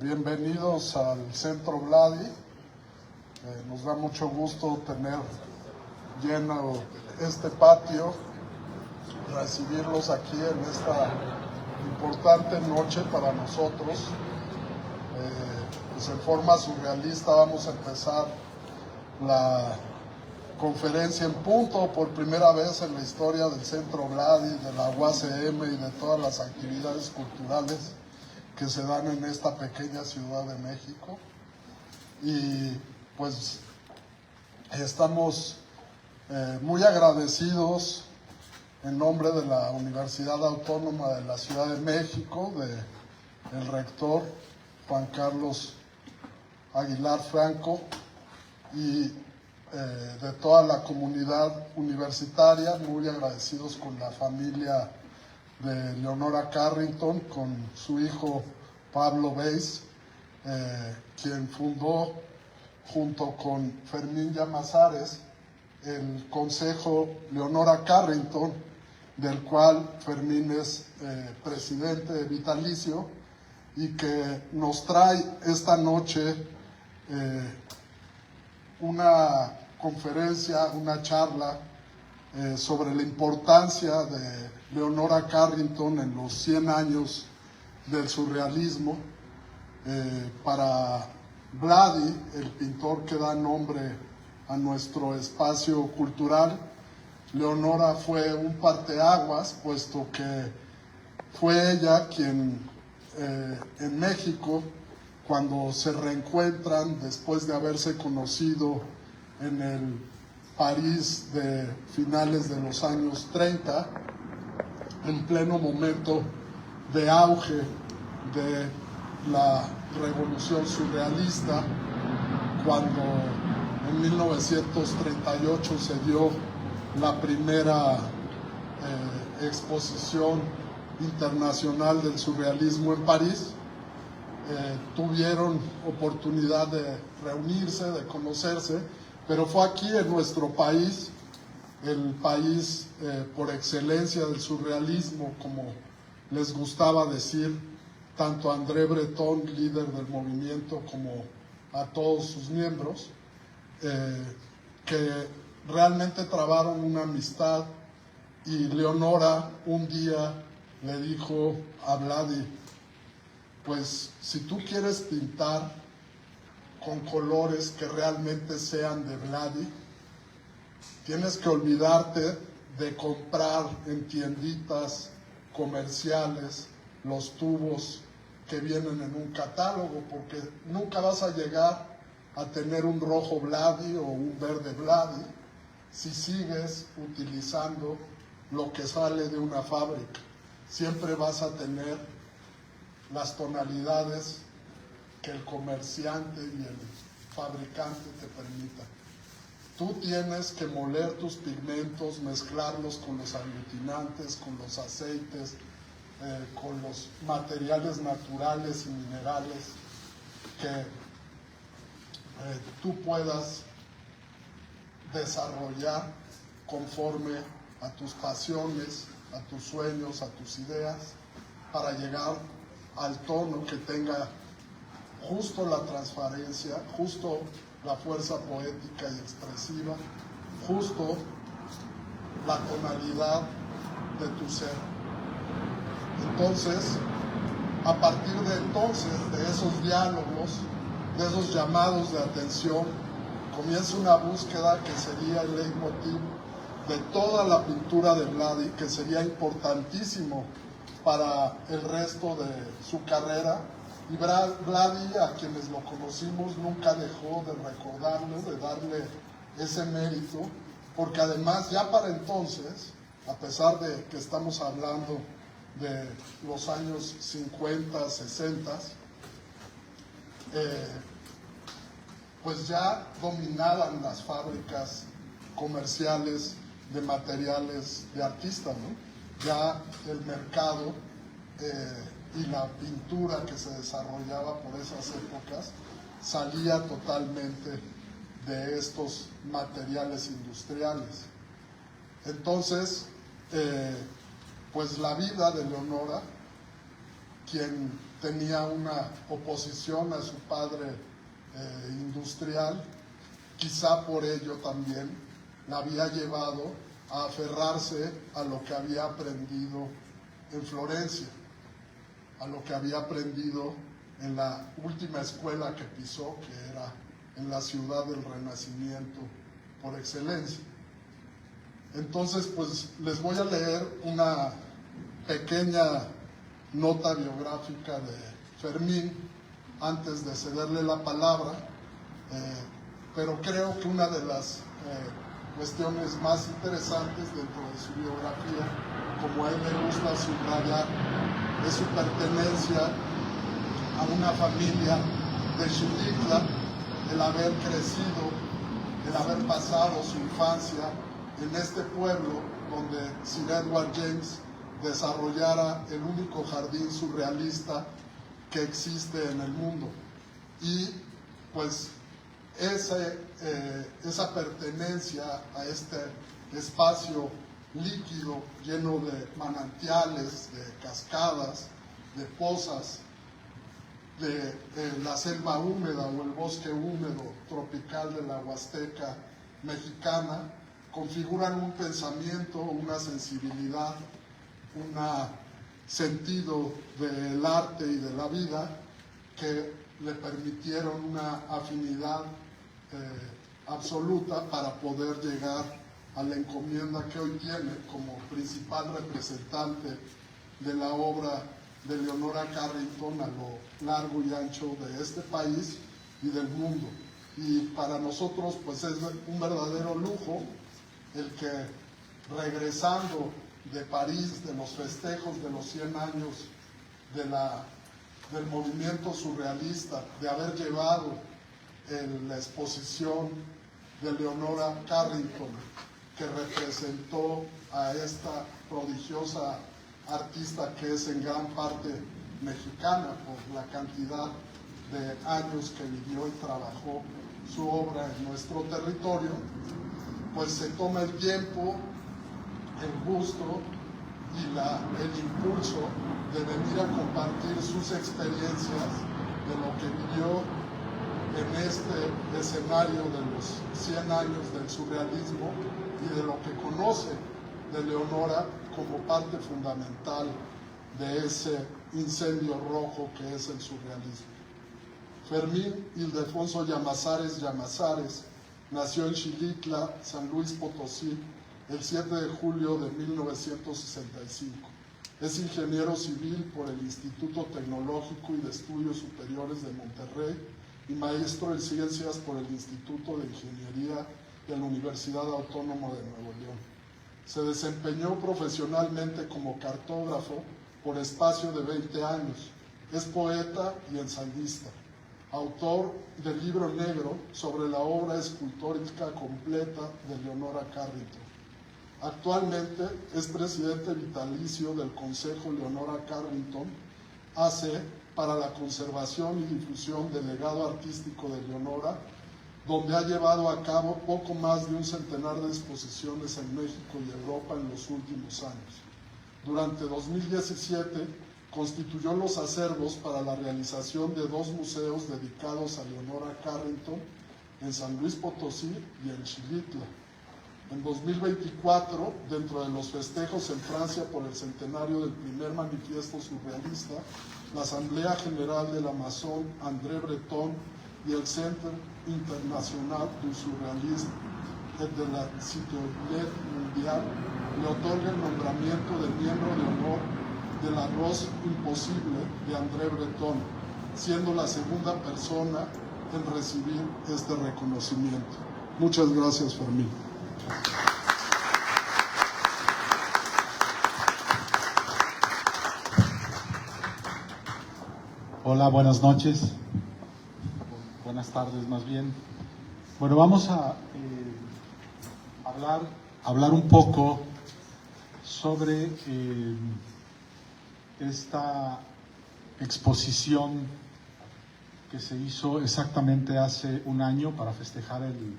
Bienvenidos al Centro Vladi. Nos da mucho gusto tener lleno este patio, recibirlos aquí en esta importante noche para nosotros. Pues en forma surrealista vamos a empezar la conferencia en punto por primera vez en la historia del Centro Vladi, de la UACM y de todas las actividades culturales que se dan en esta pequeña Ciudad de México. Y pues estamos muy agradecidos en nombre de la Universidad Autónoma de la Ciudad de México, del rector Juan Carlos Aguilar Franco y de toda la comunidad universitaria, muy agradecidos con la familia de Leonora Carrington, con su hijo Pablo Beis, quien fundó junto con Fermín Llamazares el Consejo Leonora Carrington, del cual Fermín es presidente vitalicio, y que nos trae esta noche una conferencia, una charla sobre la importancia de Leonora Carrington en los 100 años del surrealismo. Para Vladi, el pintor que da nombre a nuestro espacio cultural, Leonora fue un parteaguas, puesto que fue ella quien en México, cuando se reencuentran después de haberse conocido en el París de finales de los años 30, en pleno momento de auge de la revolución surrealista, cuando en 1938 se dio la primera exposición internacional del surrealismo en París. Tuvieron oportunidad de reunirse, de conocerse, pero fue aquí en nuestro país, el país por excelencia del surrealismo, como les gustaba decir tanto a André Breton, líder del movimiento, como a todos sus miembros, que realmente trabaron una amistad. Y Leonora un día le dijo a Vladi: pues si tú quieres pintar con colores que realmente sean de Vladi, tienes que olvidarte de comprar en tienditas comerciales los tubos que vienen en un catálogo, porque nunca vas a llegar a tener un rojo Vladi o un verde Vladi si sigues utilizando lo que sale de una fábrica. Siempre vas a tener las tonalidades que el comerciante y el fabricante te permitan. Tú tienes que moler tus pigmentos, mezclarlos con los aglutinantes, con los aceites, con los materiales naturales y minerales que tú puedas desarrollar conforme a tus pasiones, a tus sueños, a tus ideas, para llegar al tono que tenga justo la transparencia, justo la fuerza poética y expresiva, justo la tonalidad de tu ser. Entonces, a partir de entonces, de esos diálogos, de esos llamados de atención, comienza una búsqueda que sería el leitmotiv de toda la pintura de Vladi, que sería importantísimo para el resto de su carrera. Y Vladi, a quienes lo conocimos, nunca dejó de recordarlo, de darle ese mérito, porque además ya para entonces, a pesar de que estamos hablando de los años 50, 60, pues ya dominaban las fábricas comerciales de materiales de artista, ¿no? Ya el mercado y la pintura que se desarrollaba por esas épocas salía totalmente de estos materiales industriales. Entonces, pues la vida de Leonora, quien tenía una oposición a su padre industrial. Quizá por ello también la había llevado a aferrarse a lo que había aprendido en Florencia, a lo que había aprendido en la última escuela que pisó, que era en la ciudad del Renacimiento por excelencia. Entonces, pues les voy a leer una pequeña nota biográfica de Fermín antes de cederle la palabra, pero creo que una de las cuestiones más interesantes dentro de su biografía, como a él le gusta subrayar, es su pertenencia a una familia de Xilitla, el haber crecido, el haber pasado su infancia en este pueblo donde Sir Edward James desarrollara el único jardín surrealista que existe en el mundo. Y pues esa pertenencia a este espacio líquido lleno de manantiales, de cascadas, de pozas, de la selva húmeda o el bosque húmedo tropical de la Huasteca mexicana, configuran un pensamiento, una sensibilidad, un sentido del arte y de la vida que le permitieron una afinidad absoluta para poder llegar a la encomienda que hoy tiene como principal representante de la obra de Leonora Carrington a lo largo y ancho de este país y del mundo. Y para nosotros pues es un verdadero lujo el que, regresando de París, de los festejos de los 100 años del movimiento surrealista, de haber llevado la exposición de Leonora Carrington, que representó a esta prodigiosa artista que es en gran parte mexicana por la cantidad de años que vivió y trabajó su obra en nuestro territorio, pues se toma el tiempo, el gusto y el impulso de venir a compartir sus experiencias de lo que vivió en este escenario de los 100 años del surrealismo y de lo que conoce de Leonora como parte fundamental de ese incendio rojo que es el surrealismo. Fermín Ildefonso Llamazares Llamazares nació en Xilitla, San Luis Potosí, el 7 de julio de 1965. Es ingeniero civil por el Instituto Tecnológico y de Estudios Superiores de Monterrey y maestro en ciencias por el Instituto de Ingeniería de la Universidad Autónoma de Nuevo León. Se desempeñó profesionalmente como cartógrafo por espacio de 20 años. Es poeta y ensayista, autor del libro negro sobre la obra escultórica completa de Leonora Carrington. Actualmente es presidente vitalicio del Consejo Leonora Carrington AC para la conservación y difusión del legado artístico de Leonora, donde ha llevado a cabo poco más de un centenar de exposiciones en México y Europa en los últimos años. Durante 2017 constituyó los acervos para la realización de 2 museos dedicados a Leonora Carrington en San Luis Potosí y en Xilitla. En 2024, dentro de los festejos en Francia por el centenario del primer manifiesto surrealista, la Asamblea General del Amazon André Breton y el Centre International du Surrealisme de la Citoyen Mundial le otorga el nombramiento de miembro de honor de la Rose Imposible de André Breton, siendo la segunda persona en recibir este reconocimiento. Muchas gracias, Fermín. Hola, buenas noches. Buenas tardes, más bien. Bueno, vamos a hablar un poco sobre esta exposición que se hizo exactamente hace un año para festejar el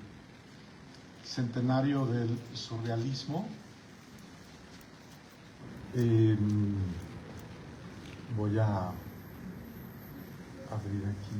centenario del surrealismo. Voy a abrir aquí.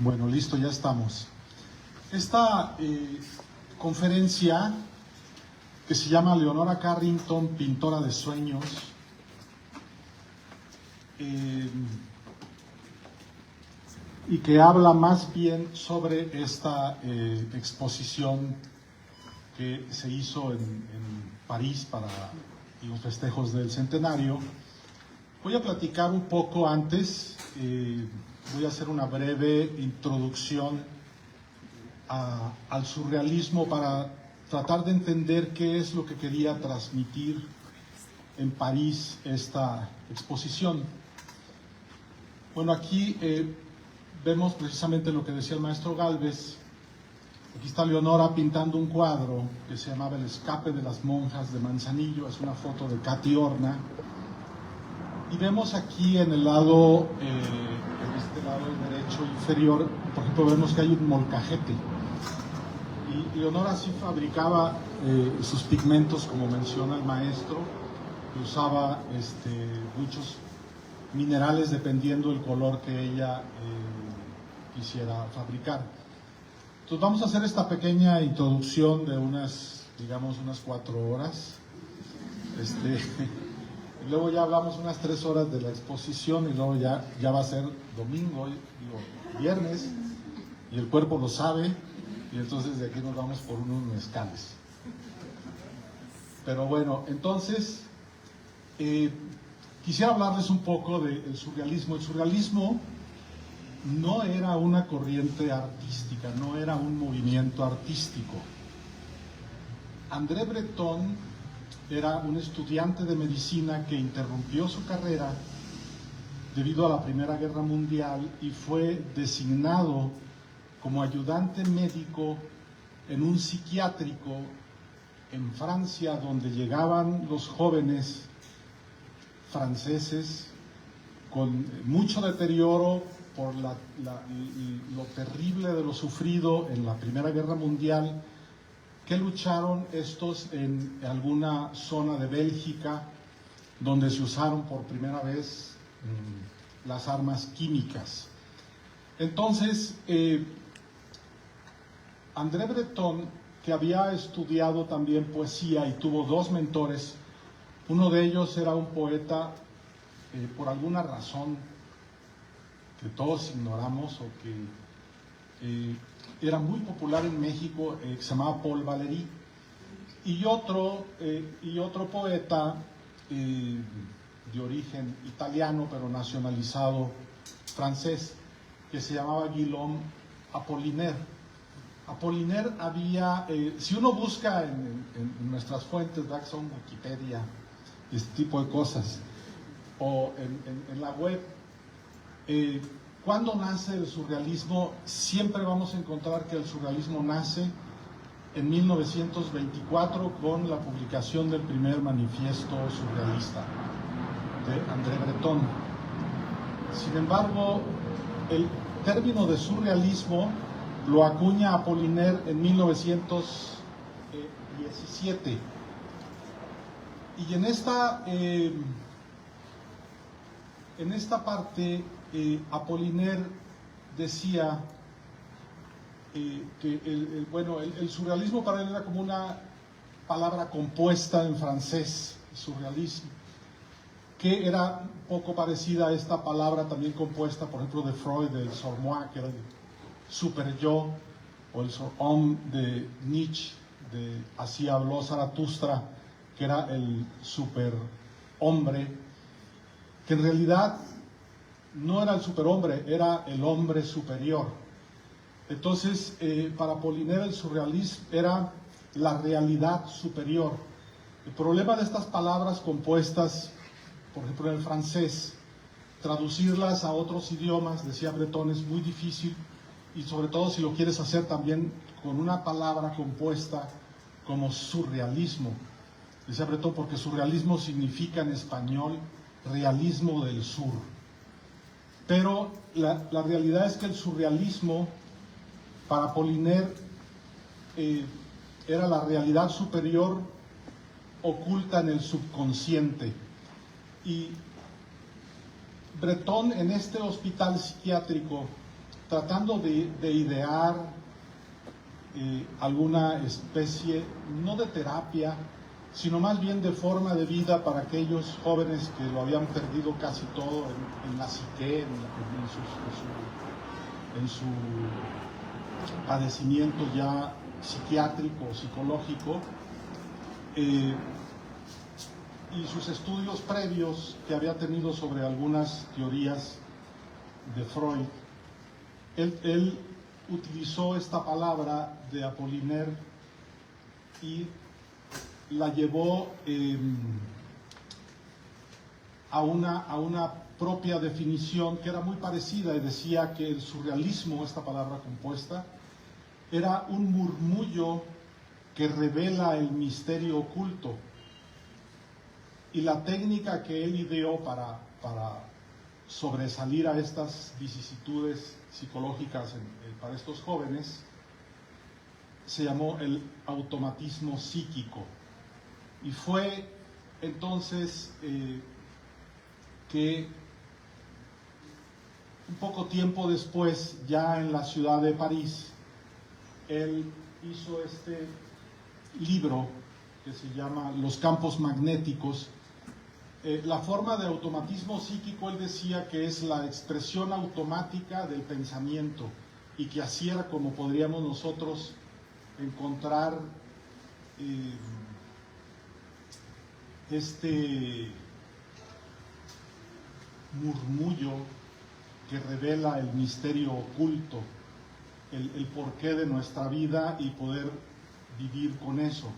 Bueno, listo, ya estamos. Esta conferencia, que se llama Leonora Carrington, pintora de sueños, y que habla más bien sobre esta exposición que se hizo en París para los festejos del centenario. Voy a platicar un poco antes, voy a hacer una breve introducción al surrealismo para tratar de entender qué es lo que quería transmitir en París esta exposición. Bueno, aquí vemos precisamente lo que decía el maestro Gálvez. Aquí está Leonora pintando un cuadro que se llamaba El escape de las monjas de Manzanillo. Es una foto de Katy Horna. Y vemos aquí en el lado, en este lado derecho inferior, por ejemplo, vemos que hay un molcajete. Y Leonora sí fabricaba sus pigmentos, como menciona el maestro, que usaba muchos minerales dependiendo del color que ella quisiera fabricar. Entonces vamos a hacer esta pequeña introducción de unas 4 horas. Y luego ya hablamos unas 3 horas de la exposición y luego ya va a ser domingo, viernes, y el cuerpo lo sabe, y entonces de aquí nos vamos por unos mezcales. Pero bueno, entonces quisiera hablarles un poco del surrealismo. El surrealismo no era una corriente artística, no era un movimiento artístico. André Breton era un estudiante de medicina que interrumpió su carrera debido a la Primera Guerra Mundial y fue designado como ayudante médico en un psiquiátrico en Francia, donde llegaban los jóvenes franceses con mucho deterioro por lo terrible de lo sufrido en la Primera Guerra Mundial, que lucharon estos en alguna zona de Bélgica donde se usaron por primera vez las armas químicas. Entonces, André Breton, que había estudiado también poesía y tuvo 2 mentores, uno de ellos era un poeta, por alguna razón que todos ignoramos o que era muy popular en México, que se llamaba Paul Valéry, y otro poeta de origen italiano pero nacionalizado francés, que se llamaba Guillaume Apollinaire. Apollinaire había, si uno busca en nuestras fuentes, ¿verdad?, que son Wikipedia y este tipo de cosas, o en la web, ¿cuándo nace el surrealismo? Siempre vamos a encontrar que el surrealismo nace en 1924 con la publicación del primer manifiesto surrealista de André Breton. Sin embargo, el término de surrealismo lo acuña Apollinaire en 1917. Y en esta parte, Apollinaire decía que el surrealismo para él era como una palabra compuesta en francés, surrealismo, que era un poco parecida a esta palabra también compuesta, por ejemplo, de Freud, del surmoi, que era el super-yo, o el surhomme de Nietzsche, de Así habló Zaratustra, que era el superhombre, que en realidad no era el superhombre, era el hombre superior. Entonces, para Apollinaire el surrealismo era la realidad superior. El problema de estas palabras compuestas, por ejemplo en el francés, traducirlas a otros idiomas, decía Breton, es muy difícil, y sobre todo si lo quieres hacer también con una palabra compuesta como surrealismo. Decía Breton porque surrealismo significa en español realismo del sur. Pero la realidad es que el surrealismo para Apollinaire era la realidad superior oculta en el subconsciente. Y Breton en este hospital psiquiátrico, tratando de idear alguna especie, no de terapia, sino más bien de forma de vida para aquellos jóvenes que lo habían perdido casi todo en la psique, en su padecimiento ya psiquiátrico o psicológico, y sus estudios previos que había tenido sobre algunas teorías de Freud. Él utilizó esta palabra de Apollinaire y la llevó a una propia definición que era muy parecida, y decía que el surrealismo, esta palabra compuesta, era un murmullo que revela el misterio oculto. Y la técnica que él ideó para sobresalir a estas vicisitudes psicológicas para estos jóvenes se llamó el automatismo psíquico. Y fue entonces que un poco tiempo después, ya en la ciudad de París, él hizo este libro que se llama Los campos magnéticos. La forma de automatismo psíquico, él decía que es la expresión automática del pensamiento, y que así era como podríamos nosotros encontrar este murmullo que revela el misterio oculto, el porqué de nuestra vida, y poder vivir con eso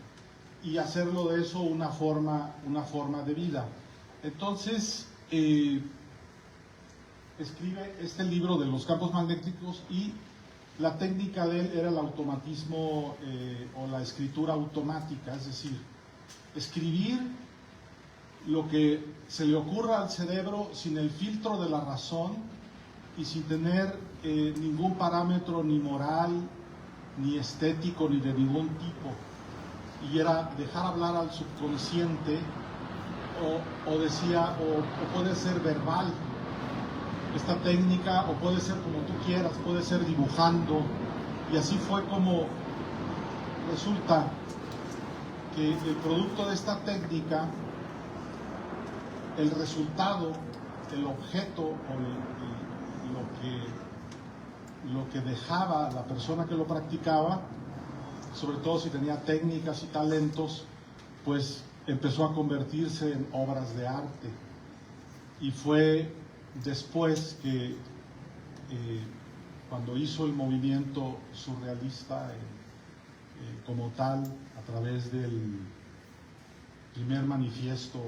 y hacerlo de eso una forma de vida. Entonces escribe este libro de los campos magnéticos, y la técnica de él era el automatismo o la escritura automática, es decir, escribir lo que se le ocurra al cerebro sin el filtro de la razón y sin tener ningún parámetro ni moral, ni estético, ni de ningún tipo. Y era dejar hablar al subconsciente, o decía, o puede ser verbal esta técnica, o puede ser como tú quieras, puede ser dibujando. Y así fue como resulta que el producto de esta técnica, el resultado, el objeto, o lo que dejaba la persona que lo practicaba, sobre todo si tenía técnicas y talentos, pues empezó a convertirse en obras de arte. Y fue después que cuando hizo el movimiento surrealista como tal, a través del primer manifiesto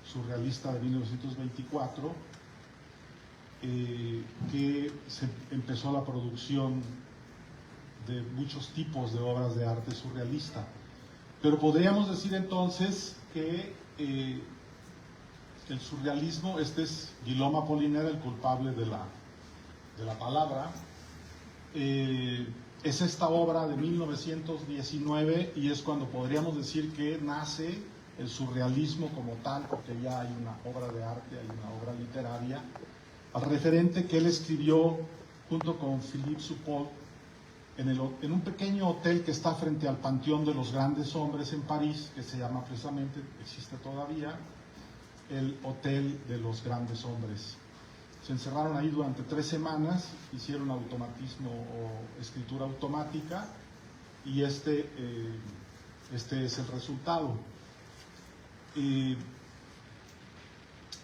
surrealista de 1924, que se empezó la producción de muchos tipos de obras de arte surrealista. Pero podríamos decir entonces que el surrealismo, este es Guillaume Apollinaire, el culpable de la palabra, es esta obra de 1919, y es cuando podríamos decir que nace el surrealismo como tal, porque ya hay una obra de arte, hay una obra literaria, al referente que él escribió junto con Philippe Soupault en un pequeño hotel que está frente al Panteón de los Grandes Hombres en París, que se llama precisamente, existe todavía, el Hotel de los Grandes Hombres. Se encerraron ahí durante 3 semanas, hicieron automatismo o escritura automática, y este es el resultado.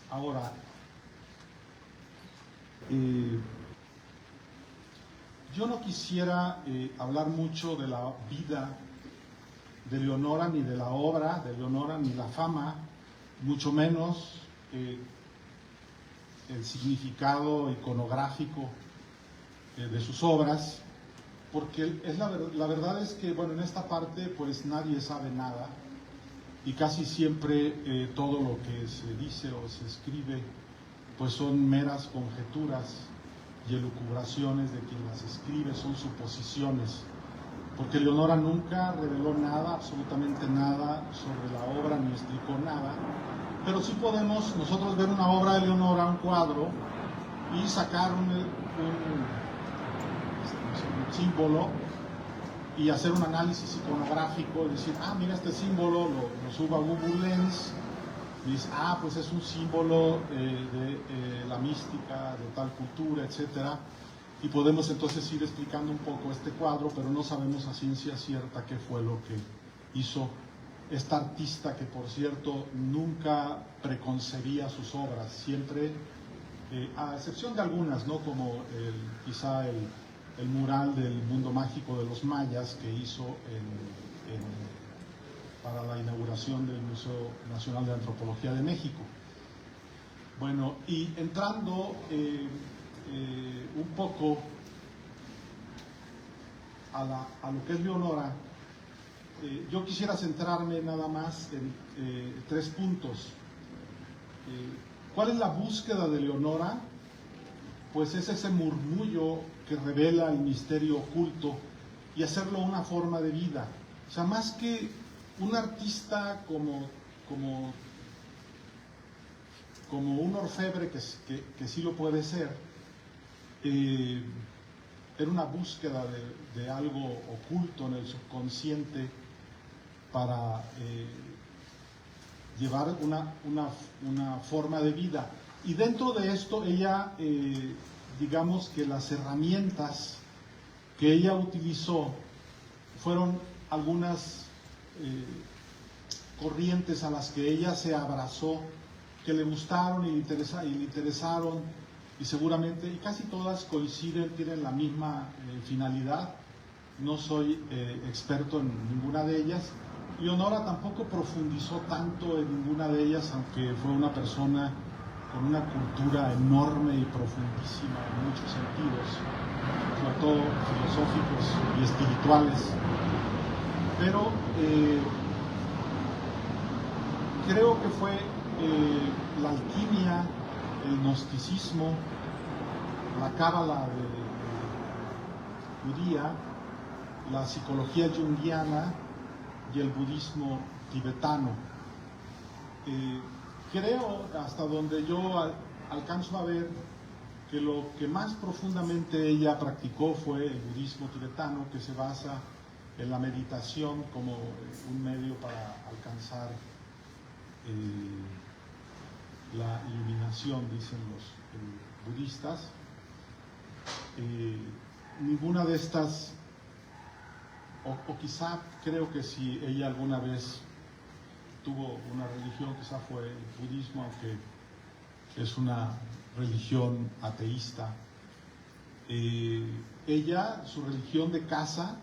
Ahora, yo no quisiera hablar mucho de la vida de Leonora, ni de la obra de Leonora, ni la fama, mucho menos el significado iconográfico de sus obras, porque la verdad es que, bueno, en esta parte pues nadie sabe nada y casi siempre todo lo que se dice o se escribe pues son meras conjeturas y elucubraciones de quien las escribe, son suposiciones, porque Leonora nunca reveló nada, absolutamente nada sobre la obra, ni explicó nada, pero sí podemos nosotros ver una obra de Leonora, un cuadro, y sacar un símbolo y hacer un análisis iconográfico, decir, mira este símbolo, lo subo a Google Lens, y dice, pues es un símbolo de la mística, de tal cultura, etcétera, y podemos entonces ir explicando un poco este cuadro, pero no sabemos a ciencia cierta qué fue lo que hizo esta artista, que por cierto nunca preconcebía sus obras, siempre, a excepción de algunas, ¿no? Como quizá el mural del mundo mágico de los mayas que hizo para la inauguración del Museo Nacional de Antropología de México. Bueno, y entrando un poco a lo que es Leonora, yo quisiera centrarme nada más en 3 puntos. ¿Cuál es la búsqueda de Leonora? Pues es ese murmullo que revela el misterio oculto y hacerlo una forma de vida. O sea, más que un artista como un orfebre que sí lo puede ser, era una búsqueda de algo oculto en el subconsciente para llevar una forma de vida. Y dentro de esto ella, digamos que las herramientas que ella utilizó fueron algunas corrientes a las que ella se abrazó, que le gustaron y le interesaron, y seguramente, y casi todas coinciden, tienen la misma finalidad. No soy experto en ninguna de ellas. Leonora tampoco profundizó tanto en ninguna de ellas, aunque fue una persona con una cultura enorme y profundísima en muchos sentidos, sobre todo filosóficos y espirituales. Pero creo que fue la alquimia, el gnosticismo, la cábala judía, la psicología junguiana y el budismo tibetano. Creo, hasta donde yo alcanzo a ver, que lo que más profundamente ella practicó fue el budismo tibetano, que se basa en la meditación como un medio para alcanzar la iluminación, dicen los budistas. Ninguna de estas, o quizá creo que si ella alguna vez tuvo una religión, quizá fue el budismo, aunque es una religión ateísta. Ella, su religión de casa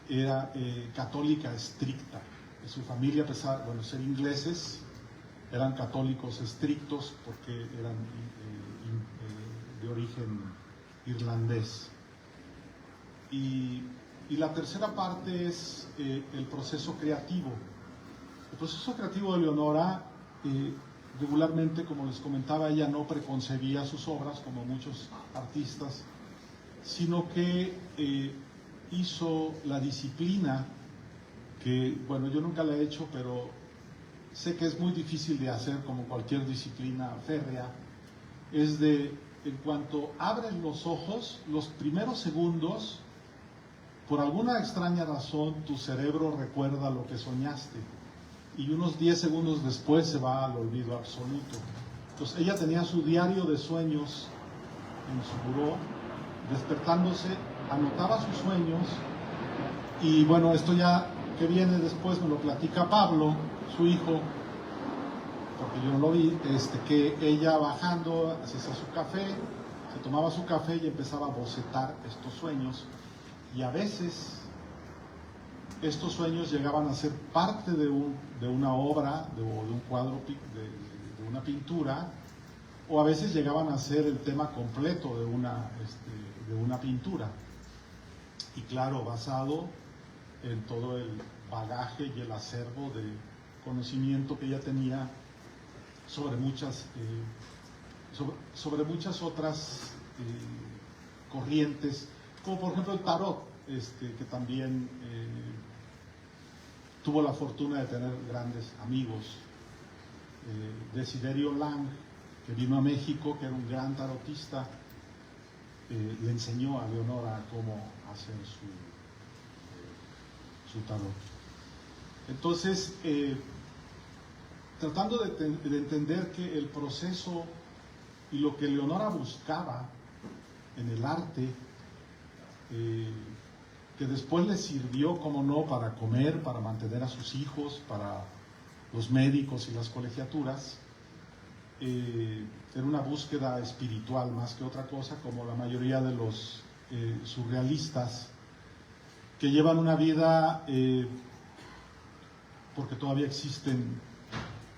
era católica estricta. Su familia, a pesar de ser ingleses, eran católicos estrictos porque eran de origen irlandés. Y la tercera parte es el proceso creativo. El proceso creativo de Leonora, regularmente, como les comentaba, ella no preconcebía sus obras como muchos artistas, sino que hizo la disciplina que, bueno, yo nunca la he hecho, pero sé que es muy difícil de hacer, como cualquier disciplina férrea, es de, en cuanto abres los ojos, los primeros segundos, por alguna extraña razón, tu cerebro recuerda lo que soñaste, y unos 10 segundos después se va al olvido absoluto. Entonces ella tenía su diario de sueños en su buró, despertándose, anotaba sus sueños, y bueno, esto ya que viene después me lo platica Pablo, su hijo, porque yo no lo vi, que ella bajando, hacía su café, se tomaba su café y empezaba a bocetar estos sueños, y a veces estos sueños llegaban a ser parte de una obra, de un cuadro, de una pintura, o a veces llegaban a ser el tema completo de una pintura. y claro, basado en todo el bagaje y el acervo de conocimiento que ella tenía sobre muchas otras corrientes, como por ejemplo el tarot, que también tuvo la fortuna de tener grandes amigos. Desiderio Lang, que vino a México, que era un gran tarotista, le enseñó a Leonora cómo hacer su tarot. Entonces, tratando de entender que el proceso y lo que Leonora buscaba en el arte, que después le sirvió, como no, para comer, para mantener a sus hijos, para los médicos y las colegiaturas, era una búsqueda espiritual más que otra cosa, como la mayoría de los surrealistas, que llevan una vida, porque todavía existen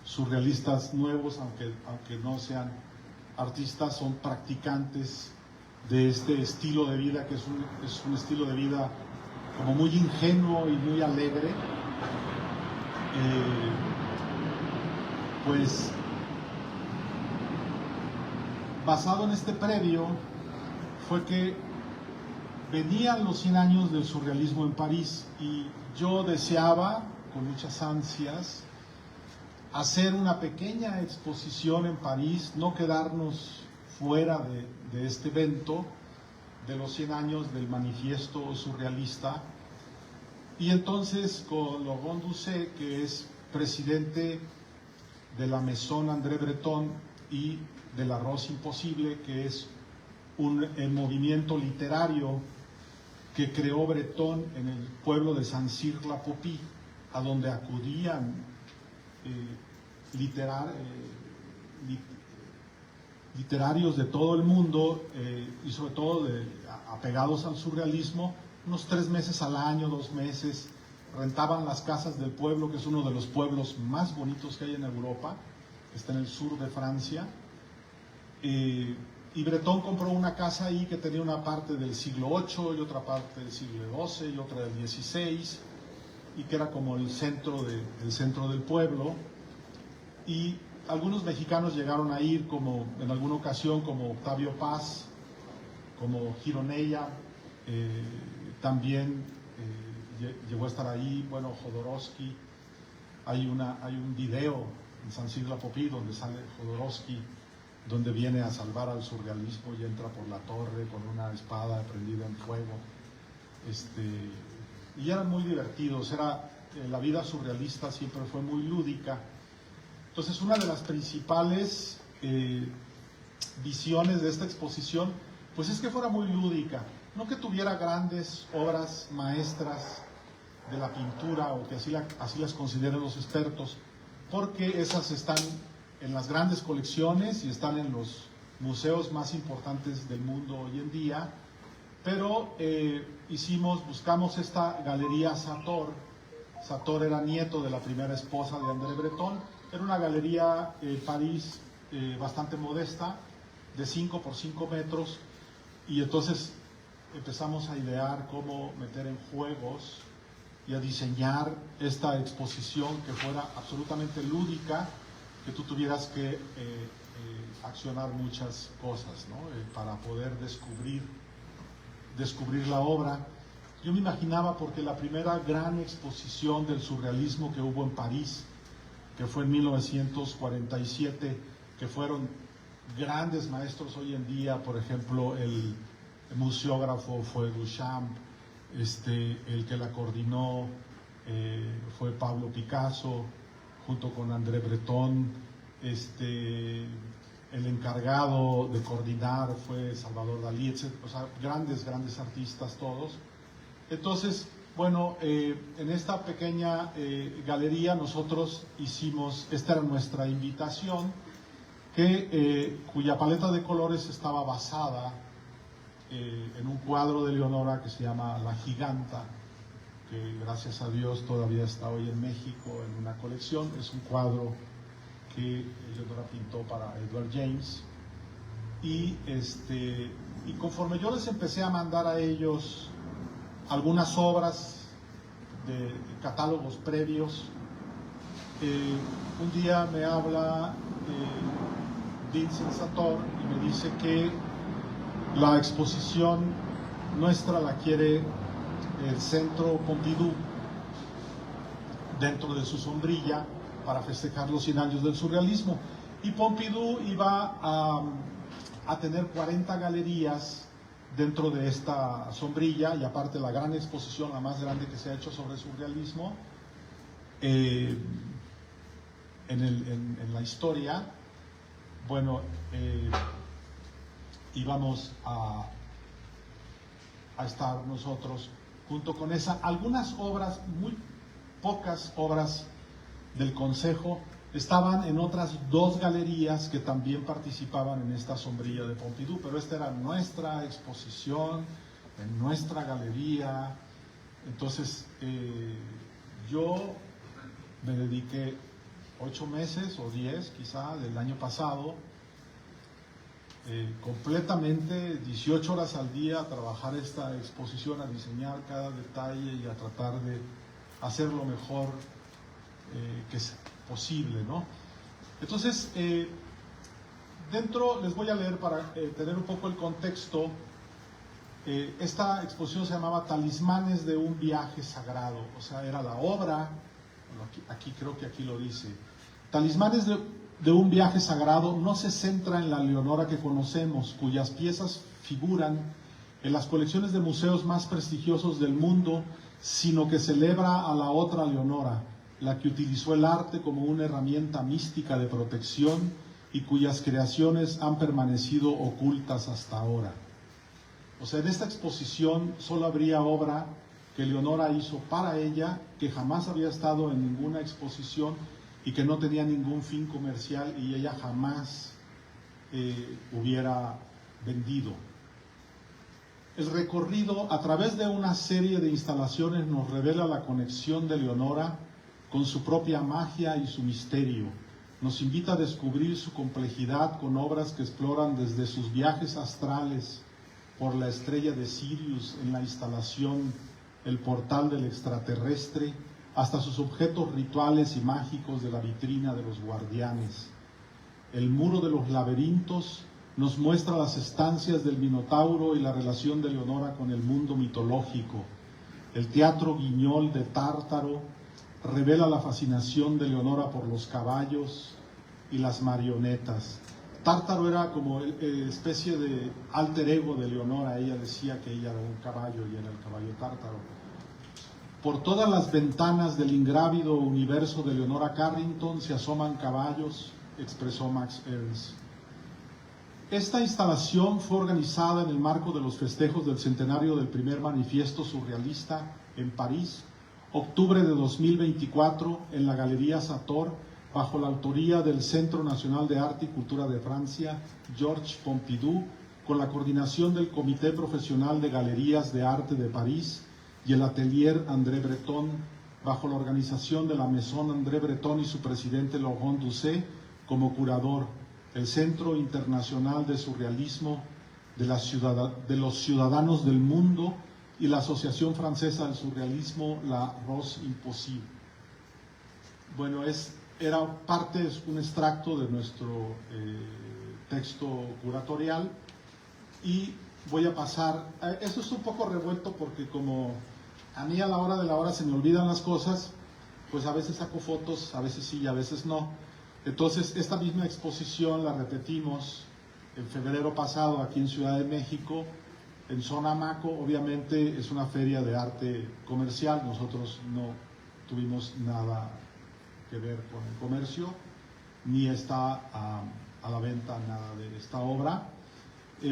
surrealistas nuevos, aunque no sean artistas, son practicantes de este estilo de vida, que es un estilo de vida como muy ingenuo y muy alegre. Pues basado en este previo fue que venían los 100 años del surrealismo en París, y yo deseaba con muchas ansias hacer una pequeña exposición en París, no quedarnos fuera de este evento de los 100 años del manifiesto surrealista. Y entonces con Laurent Doucet, que es presidente de la Maison André Breton y de la Rose Imposible, que es un movimiento literario que creó Breton en el pueblo de Saint-Cyr-la-Popie, a donde acudían literarios de todo el mundo, y sobre todo apegados al surrealismo, unos 3 meses al año, 2 meses, rentaban las casas del pueblo, que es uno de los pueblos más bonitos que hay en Europa, que está en el sur de Francia. Y Breton compró una casa ahí que tenía una parte del siglo VIII y otra parte del siglo XII y otra del XVI, y que era como el centro del pueblo. Y algunos mexicanos llegaron a ir, como en alguna ocasión, como Octavio Paz, como Gironella, también llegó a estar ahí, bueno, Jodorowsky. Hay un video en Saint-Cyr-la-Popie donde sale Jodorowsky, donde viene a salvar al surrealismo y entra por la torre con una espada prendida en fuego. Y eran muy divertidos. La vida surrealista siempre fue muy lúdica. Entonces, una de las principales visiones de esta exposición, pues es que fuera muy lúdica, no que tuviera grandes obras maestras de la pintura, o que así las consideren los expertos, porque esas están en las grandes colecciones y están en los museos más importantes del mundo hoy en día. Pero buscamos esta galería Sator. Sator era nieto de la primera esposa de André Breton. Era una galería en París bastante modesta, de 5 por 5 metros, y entonces empezamos a idear cómo meter en juegos y a diseñar esta exposición que fuera absolutamente lúdica, que tú tuvieras que accionar muchas cosas, ¿no? Para poder descubrir la obra. Yo me imaginaba, porque la primera gran exposición del surrealismo que hubo en París, que fue en 1947, que fueron grandes maestros hoy en día, por ejemplo, el museógrafo fue Duchamp, el que la coordinó fue Pablo Picasso, junto con André Breton. El encargado de coordinar fue Salvador Dalí, etc. O sea, grandes artistas todos. Entonces, bueno, en esta pequeña galería nosotros esta era nuestra invitación, cuya paleta de colores estaba basada en un cuadro de Leonora que se llama La Giganta, que gracias a Dios todavía está hoy en México en una colección. Es un cuadro que Leonora pintó para Edward James, y conforme yo les empecé a mandar a ellos algunas obras de catálogos previos. Un día me habla Vincent Sator y me dice que la exposición nuestra la quiere el Centro Pompidou dentro de su sombrilla para festejar los 100 años del surrealismo. Y Pompidou iba a tener 40 galerías dentro de esta sombrilla, y aparte la gran exposición, la más grande que se ha hecho sobre surrealismo en la historia. Bueno, íbamos a estar nosotros junto con esa, algunas obras, muy pocas obras del Consejo estaban en otras 2 galerías que también participaban en esta sombrilla de Pompidou, pero esta era nuestra exposición, en nuestra galería. Entonces yo me dediqué 8 meses o 10 quizá del año pasado, completamente 18 horas al día a trabajar esta exposición, a diseñar cada detalle y a tratar de hacer lo mejor que es posible, ¿no? Entonces, dentro, les voy a leer para tener un poco el contexto. Esta exposición se llamaba Talismanes de un viaje sagrado, o sea, era la obra, aquí creo que aquí lo dice, Talismanes de un viaje sagrado no se centra en la Leonora que conocemos, cuyas piezas figuran en las colecciones de museos más prestigiosos del mundo, sino que celebra a la otra Leonora, la que utilizó el arte como una herramienta mística de protección y cuyas creaciones han permanecido ocultas hasta ahora. O sea, en esta exposición solo habría obra que Leonora hizo para ella, que jamás había estado en ninguna exposición y que no tenía ningún fin comercial y ella jamás hubiera vendido. El recorrido a través de una serie de instalaciones nos revela la conexión de Leonora con su propia magia y su misterio. Nos invita a descubrir su complejidad con obras que exploran desde sus viajes astrales por la estrella de Sirius en la instalación El Portal del Extraterrestre, hasta sus objetos rituales y mágicos de la vitrina de los guardianes. El Muro de los Laberintos nos muestra las estancias del Minotauro y la relación de Leonora con el mundo mitológico. El Teatro Guiñol de Tártaro revela la fascinación de Leonora por los caballos y las marionetas. Tártaro era como especie de alter ego de Leonora. Ella decía que ella era un caballo y era el caballo Tártaro. Por todas las ventanas del ingrávido universo de Leonora Carrington se asoman caballos, expresó Max Ernst. Esta instalación fue organizada en el marco de los festejos del centenario del primer manifiesto surrealista en París, octubre de 2024, en la Galería Sator, bajo la autoría del Centro Nacional de Arte y Cultura de Francia, Georges Pompidou, con la coordinación del Comité Profesional de Galerías de Arte de París y el Atelier André Breton, bajo la organización de la Maison André Breton y su presidente Laurent Doucet como curador, el Centro Internacional de Surrealismo de los Ciudadanos del Mundo y la Asociación Francesa del Surrealismo, la Rose Impossible. Bueno, era parte, es un extracto de nuestro texto curatorial, y voy a pasar, esto es un poco revuelto porque como a mí a la hora de la hora se me olvidan las cosas, pues a veces saco fotos, a veces sí y a veces no. Entonces esta misma exposición la repetimos en febrero pasado aquí en Ciudad de México, en Zona Maco. Obviamente es una feria de arte comercial, nosotros no tuvimos nada que ver con el comercio, ni está a la venta nada de esta obra.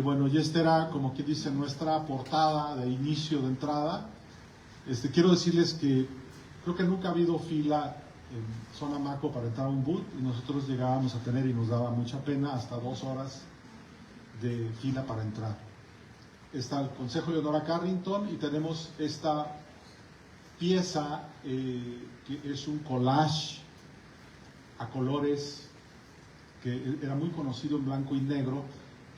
Bueno, y esta era, como quien dice, nuestra portada de inicio, de entrada. Quiero decirles que creo que nunca ha habido fila en Zona Maco para entrar a un booth, y nosotros llegábamos a tener, y nos daba mucha pena, hasta 2 horas de fila para entrar. Está el Consejo Leonora Carrington, y tenemos esta pieza que es un collage a colores que era muy conocido en blanco y negro.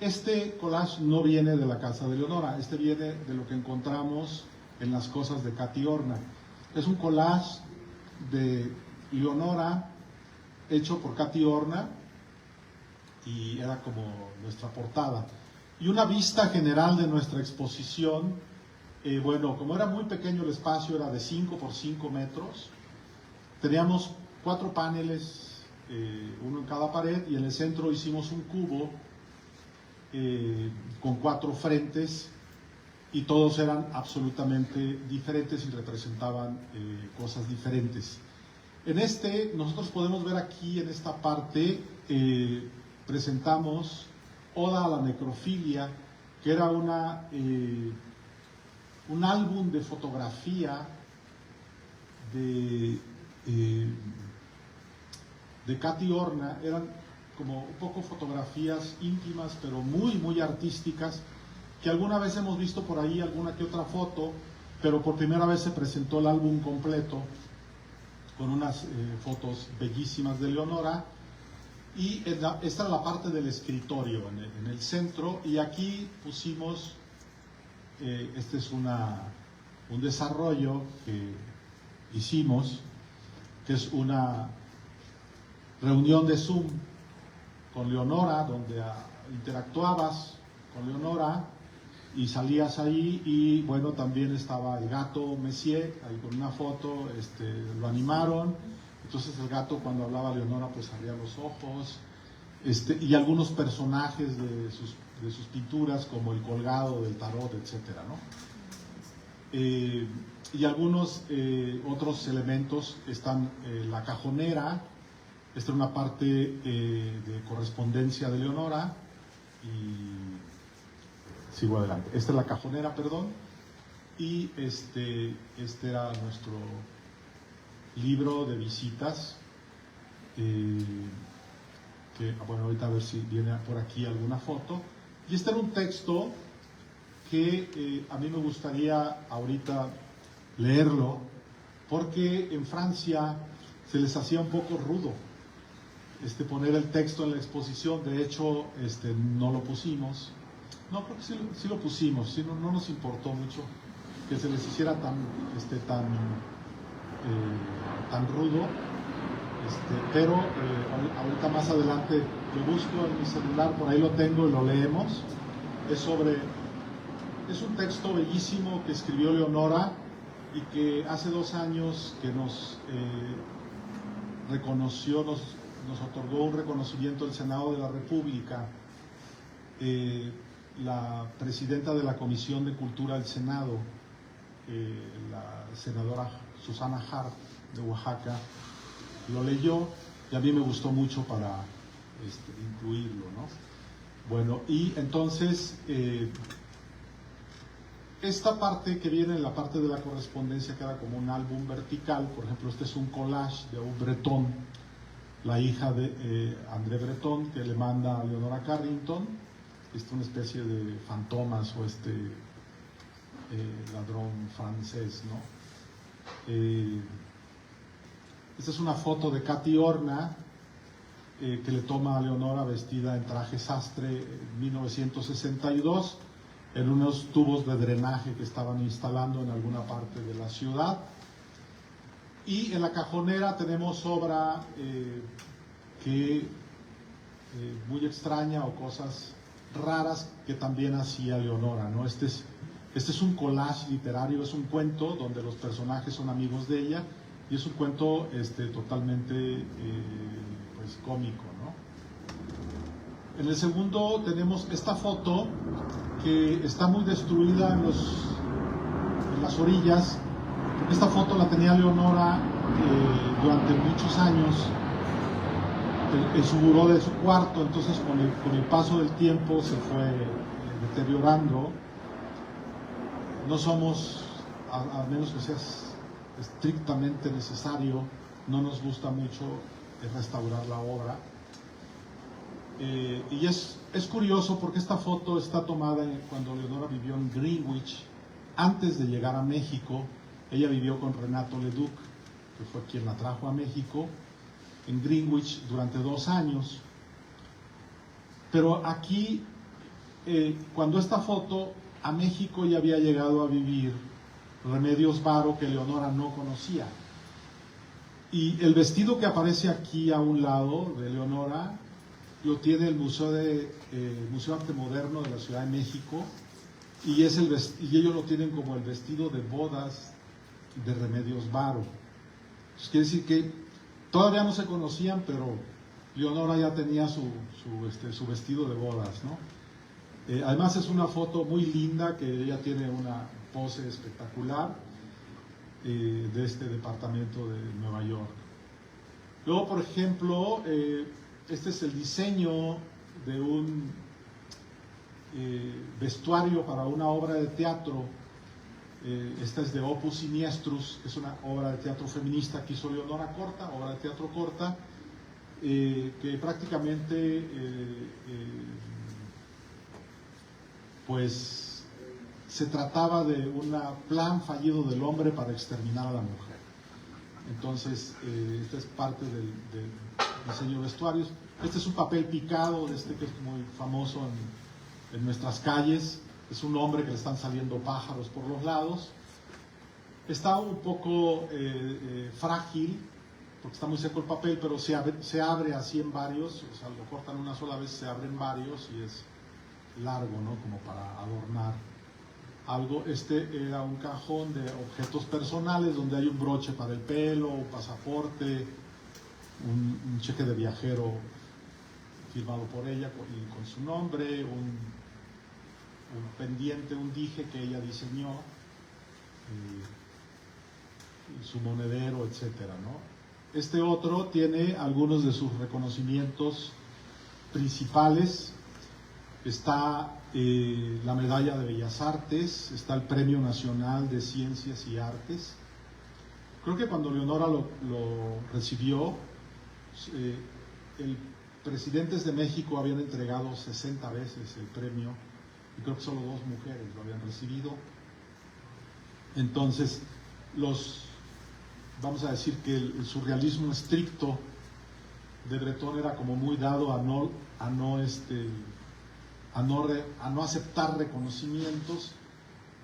Este collage no viene de la casa de Leonora, viene de lo que encontramos en las cosas de Katy Horna. Es un collage de Leonora hecho por Katy Horna y era como nuestra portada. Y una vista general de nuestra exposición, bueno, como era muy pequeño el espacio, era de 5 por 5 metros, teníamos 4 paneles, uno en cada pared, y en el centro hicimos un cubo con 4 frentes, y todos eran absolutamente diferentes y representaban cosas diferentes. En nosotros podemos ver aquí, en esta parte, presentamos Oda a la Necrofilia, que era un álbum de fotografía de Katy Horna. Eran como un poco fotografías íntimas, pero muy, muy artísticas, que alguna vez hemos visto por ahí alguna que otra foto, pero por primera vez se presentó el álbum completo con unas fotos bellísimas de Leonora. Y esta era la parte del escritorio en el centro, y aquí pusimos, este es un desarrollo que hicimos, que es una reunión de Zoom con Leonora, donde interactuabas con Leonora y salías ahí, y bueno, también estaba el gato Messier ahí con una foto, lo animaron. Entonces el gato, cuando hablaba Leonora, pues abría los ojos, y algunos personajes de sus pinturas, como el colgado del tarot, etcétera, ¿no? Y algunos otros elementos están, la cajonera. Esta es una parte de correspondencia de Leonora, y sigo adelante. Esta es la cajonera, perdón, y este era nuestro libro de visitas, que, bueno, ahorita a ver si viene por aquí alguna foto. Y este era un texto que a mí me gustaría ahorita leerlo, porque en Francia se les hacía un poco rudo poner el texto en la exposición. De hecho, no lo pusimos. No, creo que sí lo pusimos, sí, no nos importó mucho que se les hiciera tan rudo, pero ahorita más adelante lo busco en mi celular, por ahí lo tengo y lo leemos. Es un texto bellísimo que escribió Leonora, y que hace 2 años que nos reconoció, nos otorgó un reconocimiento del Senado de la República. La presidenta de la Comisión de Cultura del Senado, la senadora Susana Hart de Oaxaca, lo leyó, y a mí me gustó mucho para incluirlo, ¿no? Bueno, y entonces esta parte que viene en la parte de la correspondencia, que era como un álbum vertical. Por ejemplo, este es un collage de Aude Breton, la hija de André Breton, que le manda a Leonora Carrington. Es una especie de fantomas, o ladrón francés, ¿no? Esta es una foto de Katy Horna, que le toma a Leonora vestida en traje sastre en 1962, en unos tubos de drenaje que estaban instalando en alguna parte de la ciudad. Y en la cajonera tenemos obra muy extraña, o cosas raras que también hacía Leonora, ¿no? Este es un collage literario, es un cuento donde los personajes son amigos de ella, y es un cuento totalmente pues cómico, ¿no? En el segundo tenemos esta foto, que está muy destruida en las orillas, porque esta foto la tenía Leonora durante muchos años en su buró de su cuarto. Entonces con el paso del tiempo se fue deteriorando. No somos, a menos que sea estrictamente necesario, no nos gusta mucho restaurar la obra. Y es curioso, porque esta foto está tomada cuando Leonora vivió en Greenwich, antes de llegar a México. Ella vivió con Renato Leduc, que fue quien la trajo a México, en Greenwich durante 2 años. Pero aquí, cuando esta foto, a México ya había llegado a vivir Remedios Varo que Leonora no conocía. Y el vestido que aparece aquí a un lado de Leonora lo tiene el Museo Arte Moderno de la Ciudad de México, y ellos lo tienen como el vestido de bodas de Remedios Varo. Entonces, quiere decir que todavía no se conocían, pero Leonora ya tenía su vestido de bodas, ¿no? Además es una foto muy linda, que ella tiene una pose espectacular de este departamento de Nueva York. Luego, por ejemplo, este es el diseño de un vestuario para una obra de teatro. Esta es de Opus Siniestrus, es una obra de teatro feminista que hizo Leonora Corta, obra de teatro corta, que prácticamente pues se trataba de un plan fallido del hombre para exterminar a la mujer. Entonces, esta es parte del diseño de vestuarios. Este es un papel picado, que es muy famoso en nuestras calles. Es un hombre que le están saliendo pájaros por los lados. Está un poco frágil, porque está muy seco el papel, pero se abre así en varios, o sea, lo cortan una sola vez, se abren varios y es largo, ¿no? Como para adornar algo. Este era un cajón de objetos personales donde hay un broche para el pelo, un pasaporte, un cheque de viajero firmado por ella y con su nombre, un pendiente, un dije que ella diseñó, su monedero, etcétera, ¿no? Este otro tiene algunos de sus reconocimientos principales. Está la Medalla de Bellas Artes, está el Premio Nacional de Ciencias y Artes. Creo que cuando Leonora lo recibió, presidentes de México habían entregado 60 veces el premio, y creo que solo 2 mujeres lo habían recibido. Entonces, vamos a decir que el surrealismo estricto de Breton era como muy dado a no aceptar reconocimientos,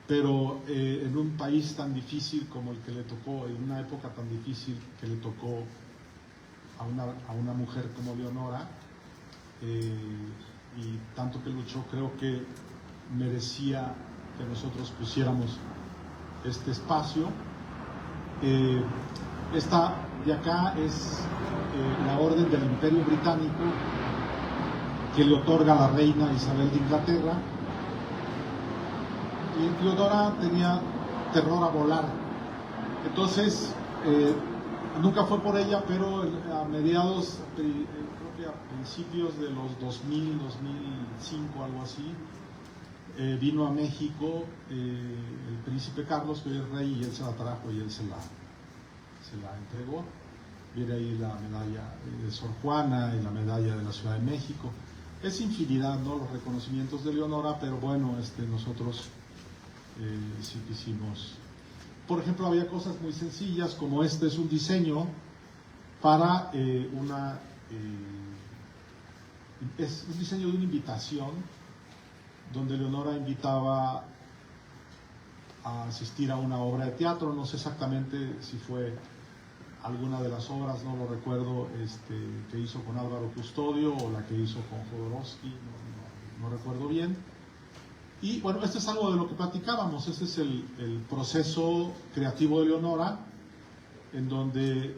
pero en un país tan difícil como el que le tocó, en una época tan difícil que le tocó a una mujer como Leonora, y tanto que luchó, creo que merecía que nosotros pusiéramos este espacio. Esta de acá es la Orden del Imperio Británico que le otorga la reina Isabel de Inglaterra. Y Leonora tenía terror a volar, entonces nunca fue por ella, pero a mediados, creo que a principios de los 2000, 2005, algo así, vino a México el príncipe Carlos, que hoy es rey, y él se la trajo y él se la entregó. Viene ahí la medalla de Sor Juana y la medalla de la Ciudad de México. Es infinidad, ¿no?, los reconocimientos de Leonora, pero bueno, nosotros sí quisimos. Por ejemplo, había cosas muy sencillas, como este es un diseño para es un diseño de una invitación, donde Leonora invitaba a asistir a una obra de teatro. No sé exactamente si fue alguna de las obras, no lo recuerdo, que hizo con Álvaro Custodio o la que hizo con Jodorowsky, no recuerdo bien. Y bueno, esto es algo de lo que platicábamos. Este es el proceso creativo de Leonora, en donde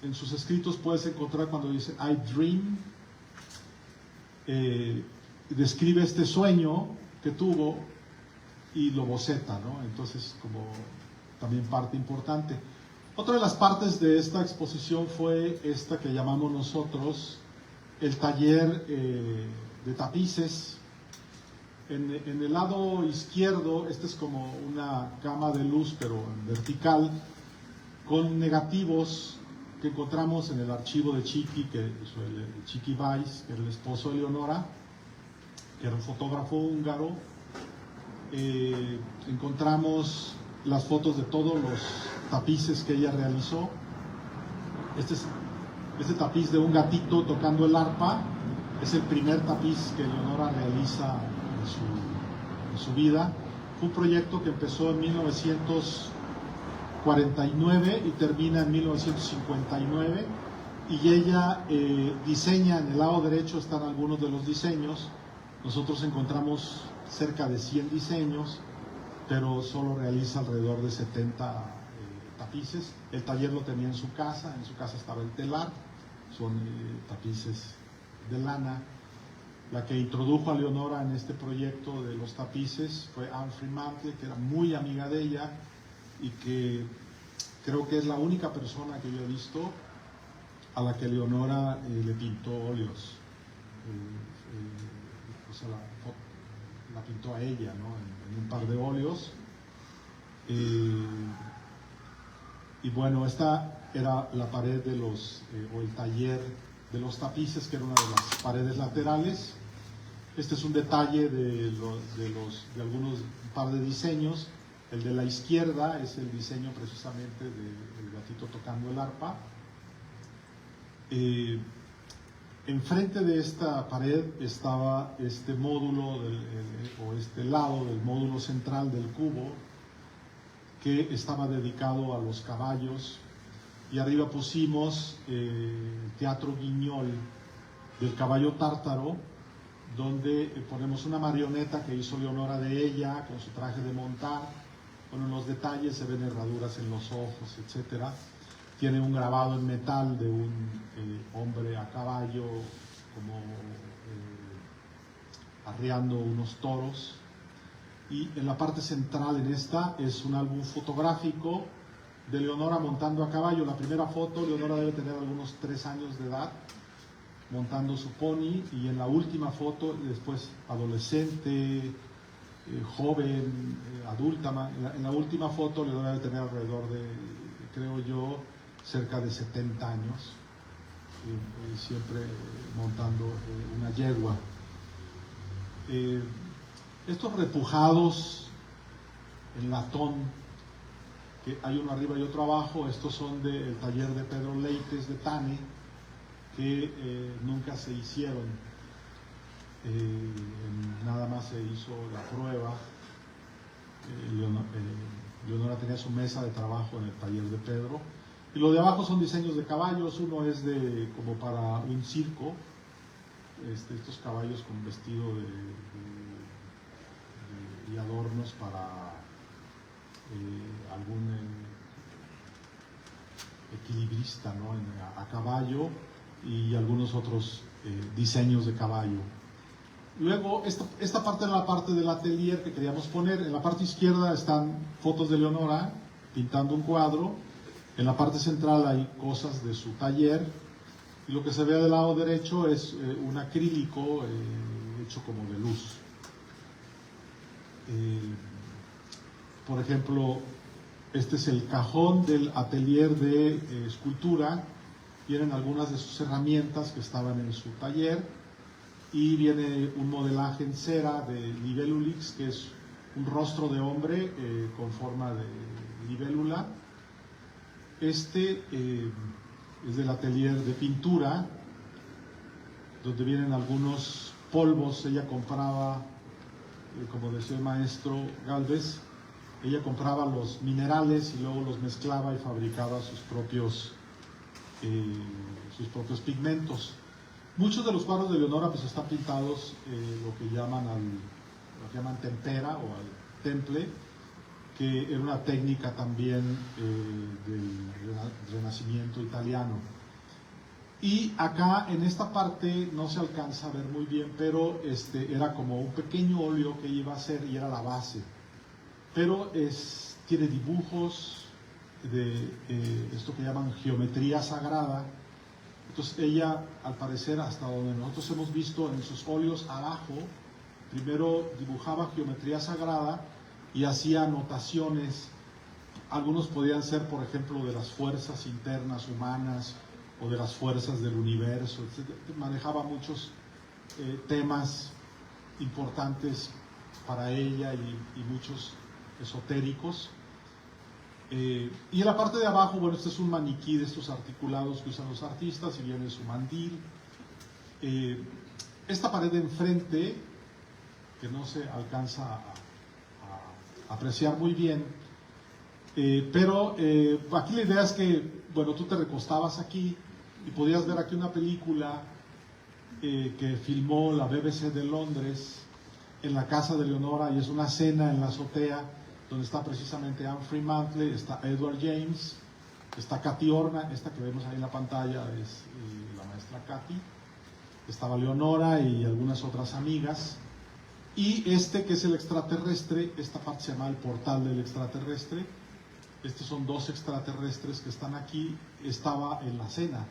en sus escritos puedes encontrar cuando dice I dream, describe este sueño que tuvo y lo boceta, ¿no? Entonces, como también parte importante. Otra de las partes de esta exposición fue esta que llamamos nosotros el taller de tapices. En el lado izquierdo, este es como una cama de luz, pero en vertical, con negativos que encontramos en el archivo de Chiqui, Chiqui Weiss, que era el esposo de Leonora, que era un fotógrafo húngaro. Encontramos las fotos de todos los tapices que ella realizó. Este tapiz de un gatito tocando el arpa es el primer tapiz que Leonora realiza en su vida. Fue un proyecto que empezó en 1949 y termina en 1959, y ella diseña, en el lado derecho están algunos de los diseños. Nosotros encontramos cerca de 100 diseños, pero solo realiza alrededor de 70 tapices. El taller lo tenía en su casa estaba el telar, son tapices de lana. La que introdujo a Leonora en este proyecto de los tapices fue Anne Fremantle, que era muy amiga de ella y que creo que es la única persona que yo he visto a la que Leonora le pintó óleos. O sea, la pintó a ella, ¿no? en un par de óleos. Y bueno, esta era la pared de los, o el taller de los tapices, que era una de las paredes laterales. Este es un detalle de algunos, un par de diseños. El de la izquierda es el diseño precisamente del gatito tocando el arpa. Enfrente de esta pared estaba este módulo, o este lado del módulo central del cubo, que estaba dedicado a los caballos, y arriba pusimos Teatro Guignol del caballo tártaro, donde ponemos una marioneta que hizo Leonora de ella, con su traje de montar. Bueno, en los detalles se ven herraduras en los ojos, etcétera. Tiene un grabado en metal de un hombre a caballo, como arreando unos toros. Y en la parte central, en esta, es un álbum fotográfico de Leonora montando a caballo. La primera foto, Leonora debe tener algunos 3 años de edad, montando su pony, y en la última foto, después adolescente, joven, adulta, en la última foto Leonora debe tener alrededor de, creo yo, cerca de 70 años, siempre montando una yegua. Estos repujados en latón, que hay uno arriba y otro abajo, estos son del taller de Pedro Leites de Tane, que nunca se hicieron. Nada más se hizo la prueba. Leonora tenía su mesa de trabajo en el taller de Pedro. Y lo de abajo son diseños de caballos. Uno es como para un circo, estos caballos con vestido y adornos para algún equilibrista, ¿no? a caballo, y algunos otros diseños de caballo. Luego, esta parte era la parte del atelier que queríamos poner. En la parte izquierda están fotos de Leonora pintando un cuadro. En la parte central hay cosas de su taller. Y lo que se ve del lado derecho es un acrílico hecho como de luz. Por ejemplo, este es el cajón del atelier de escultura. Vienen algunas de sus herramientas que estaban en su taller, y viene un modelaje en cera de Libellulix, que es un rostro de hombre con forma de libélula. Este es del atelier de pintura, donde vienen algunos polvos. Ella compraba, como decía el maestro Gálvez, ella compraba los minerales y luego los mezclaba y fabricaba sus propios pigmentos. Muchos de los cuadros de Leonora pues están pintados lo que llaman tempera o al temple, que era una técnica también del Renacimiento italiano. Y acá en esta parte no se alcanza a ver muy bien, pero era como un pequeño óleo que iba a hacer, y era la base. Pero tiene dibujos de esto que llaman geometría sagrada. Entonces ella, al parecer, hasta donde nosotros hemos visto en sus óleos abajo, primero dibujaba geometría sagrada y hacía anotaciones. Algunos podían ser, por ejemplo, de las fuerzas internas humanas o de las fuerzas del universo, etc. Manejaba muchos temas importantes para ella y muchos esotéricos. Y en la parte de abajo, bueno, este es un maniquí de estos articulados que usan los artistas, y viene su mandil. Esta pared de enfrente, que no se alcanza a apreciar muy bien. Pero aquí la idea es que, bueno, tú te recostabas aquí y podías ver aquí una película que filmó la BBC de Londres en la casa de Leonora, y es una cena en la azotea donde está precisamente Anne Fremantle, está Edward James, está Cathy Horna, esta que vemos ahí en la pantalla es la maestra Cathy, estaba Leonora y algunas otras amigas, y este que es el extraterrestre, esta parte se llama el portal del extraterrestre. Estos son dos extraterrestres que están aquí, estaba en la cena,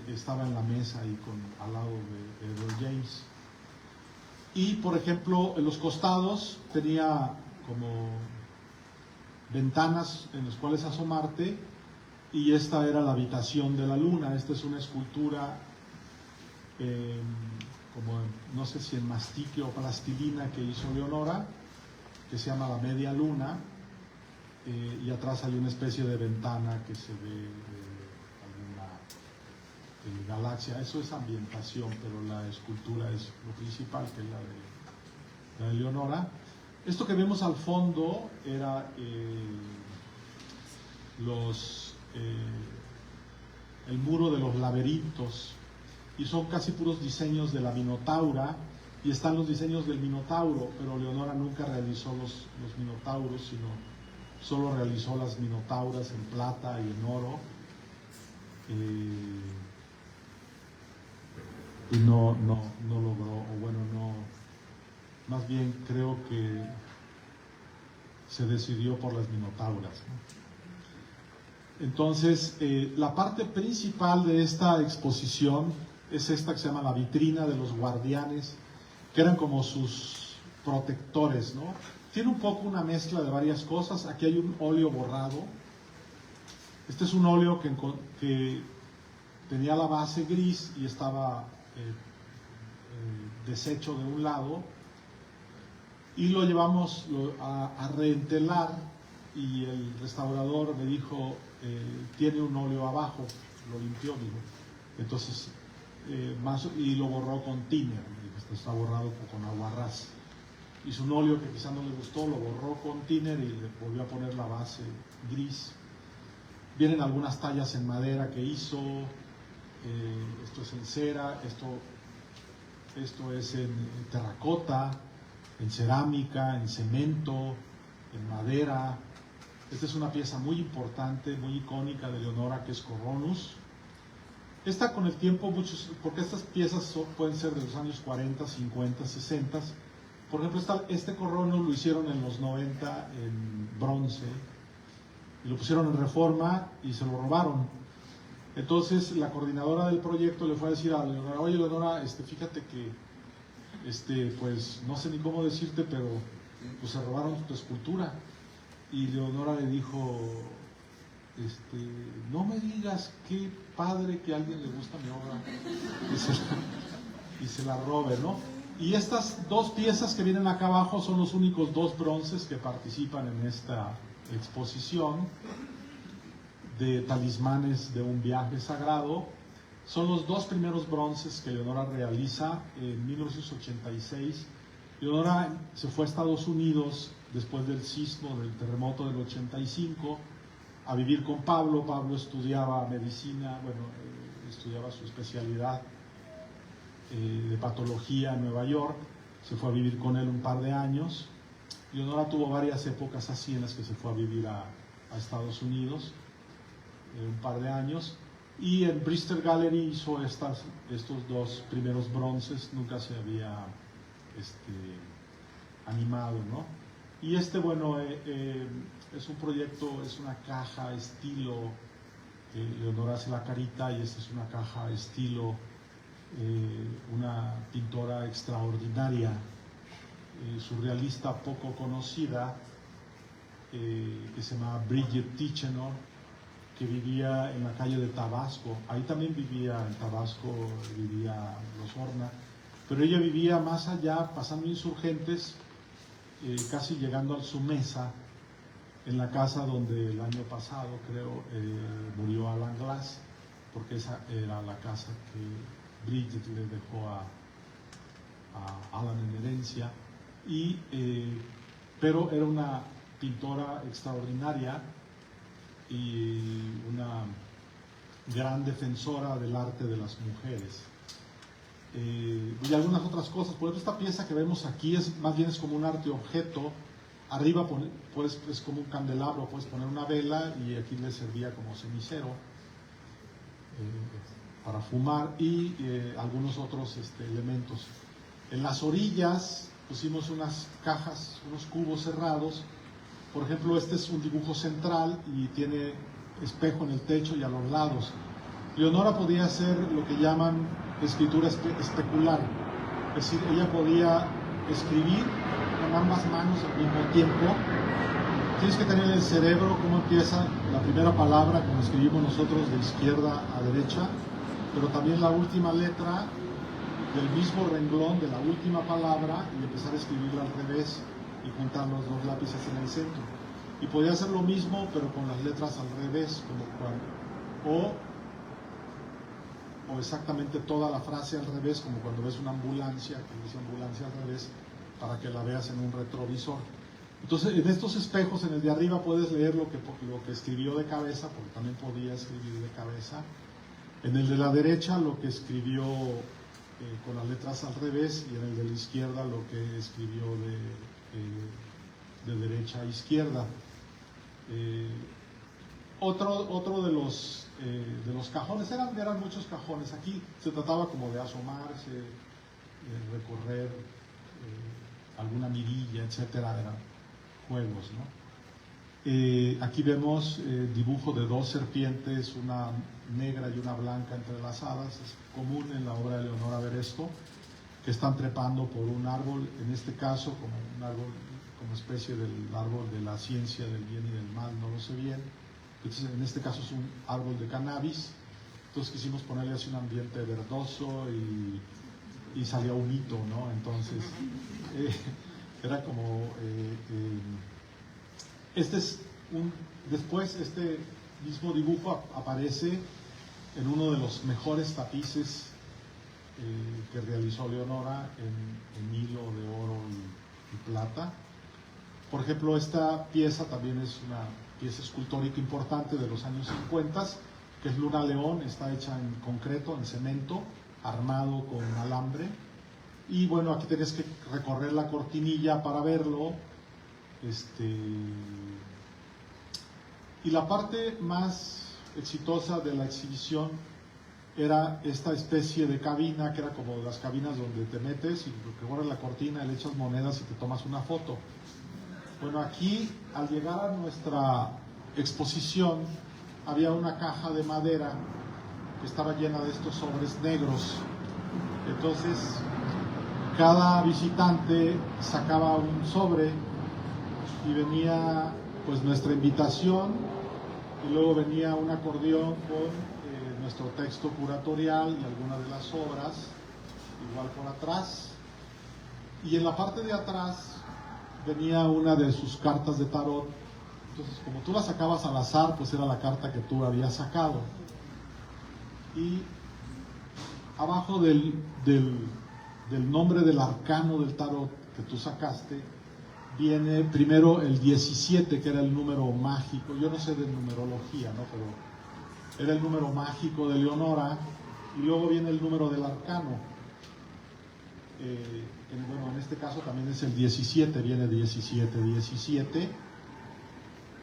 estaba en la mesa ahí al lado de Edward James. Y por ejemplo, en los costados tenía como ventanas en las cuales asomarte, y esta era la habitación de la luna. Esta es una escultura como no sé si en mastique o plastilina que hizo Leonora, que se llama la media luna, y atrás hay una especie de ventana que se ve alguna galaxia. Eso es ambientación, pero la escultura es lo principal, que es la de Leonora. Esto que vemos al fondo era el muro de los laberintos, y son casi puros diseños de la Minotaura, y están los diseños del Minotauro, pero Leonora nunca realizó los Minotauros, sino solo realizó las Minotauras en plata y en oro, y no logró, o bueno, no, más bien creo que se decidió por las Minotauras, ¿no? Entonces, la parte principal de esta exposición es esta que se llama la vitrina de los guardianes, que eran como sus protectores, ¿no? Tiene un poco una mezcla de varias cosas. Aquí hay un óleo borrado. Este es un óleo que tenía la base gris y estaba deshecho de un lado, y lo llevamos a reentelar, y el restaurador me dijo, tiene un óleo abajo, lo limpió, digo. Entonces, y lo borró con thinner, esto está borrado con aguarrás. Hizo un óleo que quizás no le gustó, lo borró con thinner y le volvió a poner la base gris. Vienen algunas tallas en madera que hizo, esto es en cera, esto es en terracota, en cerámica, en cemento, en madera. Esta es una pieza muy importante, muy icónica de Leonora, que es Coronus. Esta con el tiempo, porque estas piezas pueden ser de los años 40, 50, 60. Por ejemplo, este Coronus lo hicieron en los 90 en bronce, y lo pusieron en Reforma y se lo robaron. Entonces la coordinadora del proyecto le fue a decir a Leonora, oye Leonora, fíjate que pues no sé ni cómo decirte, pero pues se robaron tu escultura. Y Leonora le dijo, no me digas, qué padre que a alguien le gusta mi obra y se la robe, ¿no? Y estas dos piezas que vienen acá abajo son los únicos dos bronces que participan en esta exposición de talismanes de un viaje sagrado. Son los dos primeros bronces que Leonora realiza en 1986. Leonora se fue a Estados Unidos después del sismo, del terremoto del 85, a vivir con Pablo. Pablo estudiaba medicina, estudiaba su especialidad de patología en Nueva York. Se fue a vivir con él un par de años. Leonora tuvo varias épocas así en las que se fue a vivir a Estados Unidos, un par de años. Y en Bristol Gallery hizo estos dos primeros bronces, nunca se había animado, ¿no? Y es un proyecto, es una caja estilo, Leonora hace la carita, y esta es una caja estilo, una pintora extraordinaria, surrealista poco conocida, que se llama Bridget Tichenor, que vivía en la calle de Tabasco. Ahí también vivía, en Tabasco vivía Los Horna, pero ella vivía más allá, pasando Insurgentes, casi llegando a su mesa, en la casa donde el año pasado, creo, murió Alan Glass, porque esa era la casa que Bridget le dejó a Alan en herencia. Y pero era una pintora extraordinaria y una gran defensora del arte de las mujeres. Y algunas otras cosas. Por ejemplo, esta pieza que vemos aquí más bien es como un arte objeto. Arriba es como un candelabro, puedes poner una vela y aquí le servía como cenicero para fumar y algunos otros elementos. En las orillas pusimos unas cajas, unos cubos cerrados. Por ejemplo, este es un dibujo central y tiene espejo en el techo y a los lados. Leonora podía hacer lo que llaman escritura especular, es decir, ella podía escribir con ambas manos al mismo tiempo. Tienes que tener en el cerebro cómo empieza la primera palabra, como escribimos nosotros, de izquierda a derecha, pero también la última letra del mismo renglón de la última palabra y empezar a escribirla al revés y juntar los dos lápices en el centro. Y podía hacer lo mismo, pero con las letras al revés, o exactamente toda la frase al revés, como cuando ves una ambulancia, que dice ambulancia al revés, para que la veas en un retrovisor. Entonces, en estos espejos, en el de arriba, puedes leer lo que escribió de cabeza, porque también podía escribir de cabeza. En el de la derecha, lo que escribió con las letras al revés, y en el de la izquierda, lo que escribió de derecha a izquierda. Otro de los cajones, eran muchos cajones. Aquí se trataba como de asomarse, recorrer alguna mirilla, etcétera, eran juegos, ¿no? Aquí vemos dibujo de dos serpientes, una negra y una blanca entrelazadas. Es común en la obra de Leonora ver esto, que están trepando por un árbol, en este caso como un árbol, como especie del árbol de la ciencia del bien y del mal, no lo sé bien. Entonces, en este caso es un árbol de cannabis. Entonces quisimos ponerle así un ambiente verdoso y salía un hito, ¿no? Entonces era como después este mismo dibujo aparece en uno de los mejores tapices que realizó Leonora en hilo de oro y plata. Por ejemplo, esta pieza también es una pieza escultórica importante de los años 50, que es Luna León. Está hecha en concreto, en cemento, armado con alambre. Y bueno, aquí tenés que recorrer la cortinilla para verlo. Y la parte más exitosa de la exhibición era esta especie de cabina, que era como las cabinas donde te metes y recorres la cortina, le echas monedas y te tomas una foto. Bueno, aquí, al llegar a nuestra exposición, había una caja de madera que estaba llena de estos sobres negros. Entonces, cada visitante sacaba un sobre y venía pues nuestra invitación, y luego venía un acordeón con nuestro texto curatorial y algunas de las obras, igual por atrás. Y en la parte de atrás venía una de sus cartas de tarot. Entonces, como tú la sacabas al azar, pues era la carta que tú habías sacado. Y abajo del nombre del arcano del tarot que tú sacaste, viene primero el 17, que era el número mágico. Yo no sé de numerología, ¿no? Pero era el número mágico de Leonora, y luego viene el número del arcano. En este caso también es el 17, viene 17,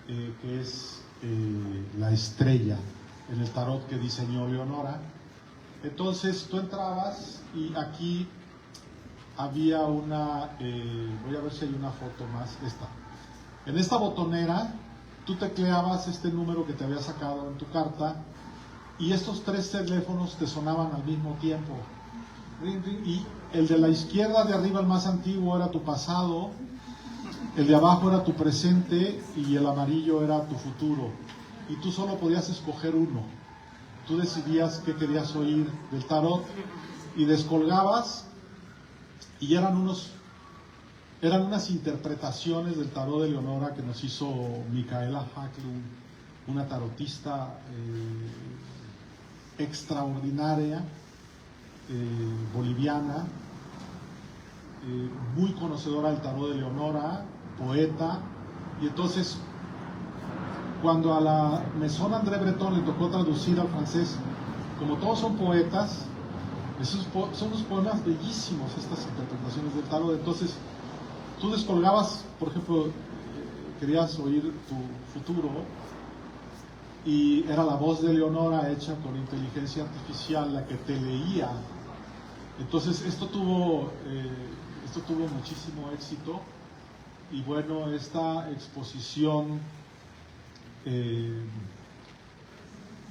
que es la estrella en el tarot que diseñó Leonora. Entonces tú entrabas y aquí había una, voy a ver si hay una foto más, esta. En esta botonera tú tecleabas este número que te había sacado en tu carta, y estos tres teléfonos te sonaban al mismo tiempo. Ring, ring, y el de la izquierda de arriba, el más antiguo, era tu pasado, el de abajo era tu presente y el amarillo era tu futuro. Y tú solo podías escoger uno. Tú decidías qué querías oír del tarot y descolgabas, y eran unas interpretaciones del tarot de Leonora que nos hizo Micaela Hacklund, una tarotista extraordinaria, boliviana, muy conocedora del tarot de Leonora, poeta, y entonces cuando a la Maison André Breton le tocó traducir al francés, como todos son poetas, son unos poemas bellísimos estas interpretaciones del tarot. Entonces tú descolgabas, por ejemplo, querías oír tu futuro y era la voz de Leonora hecha con inteligencia artificial la que te leía. Entonces esto tuvo muchísimo éxito, y bueno, esta exposición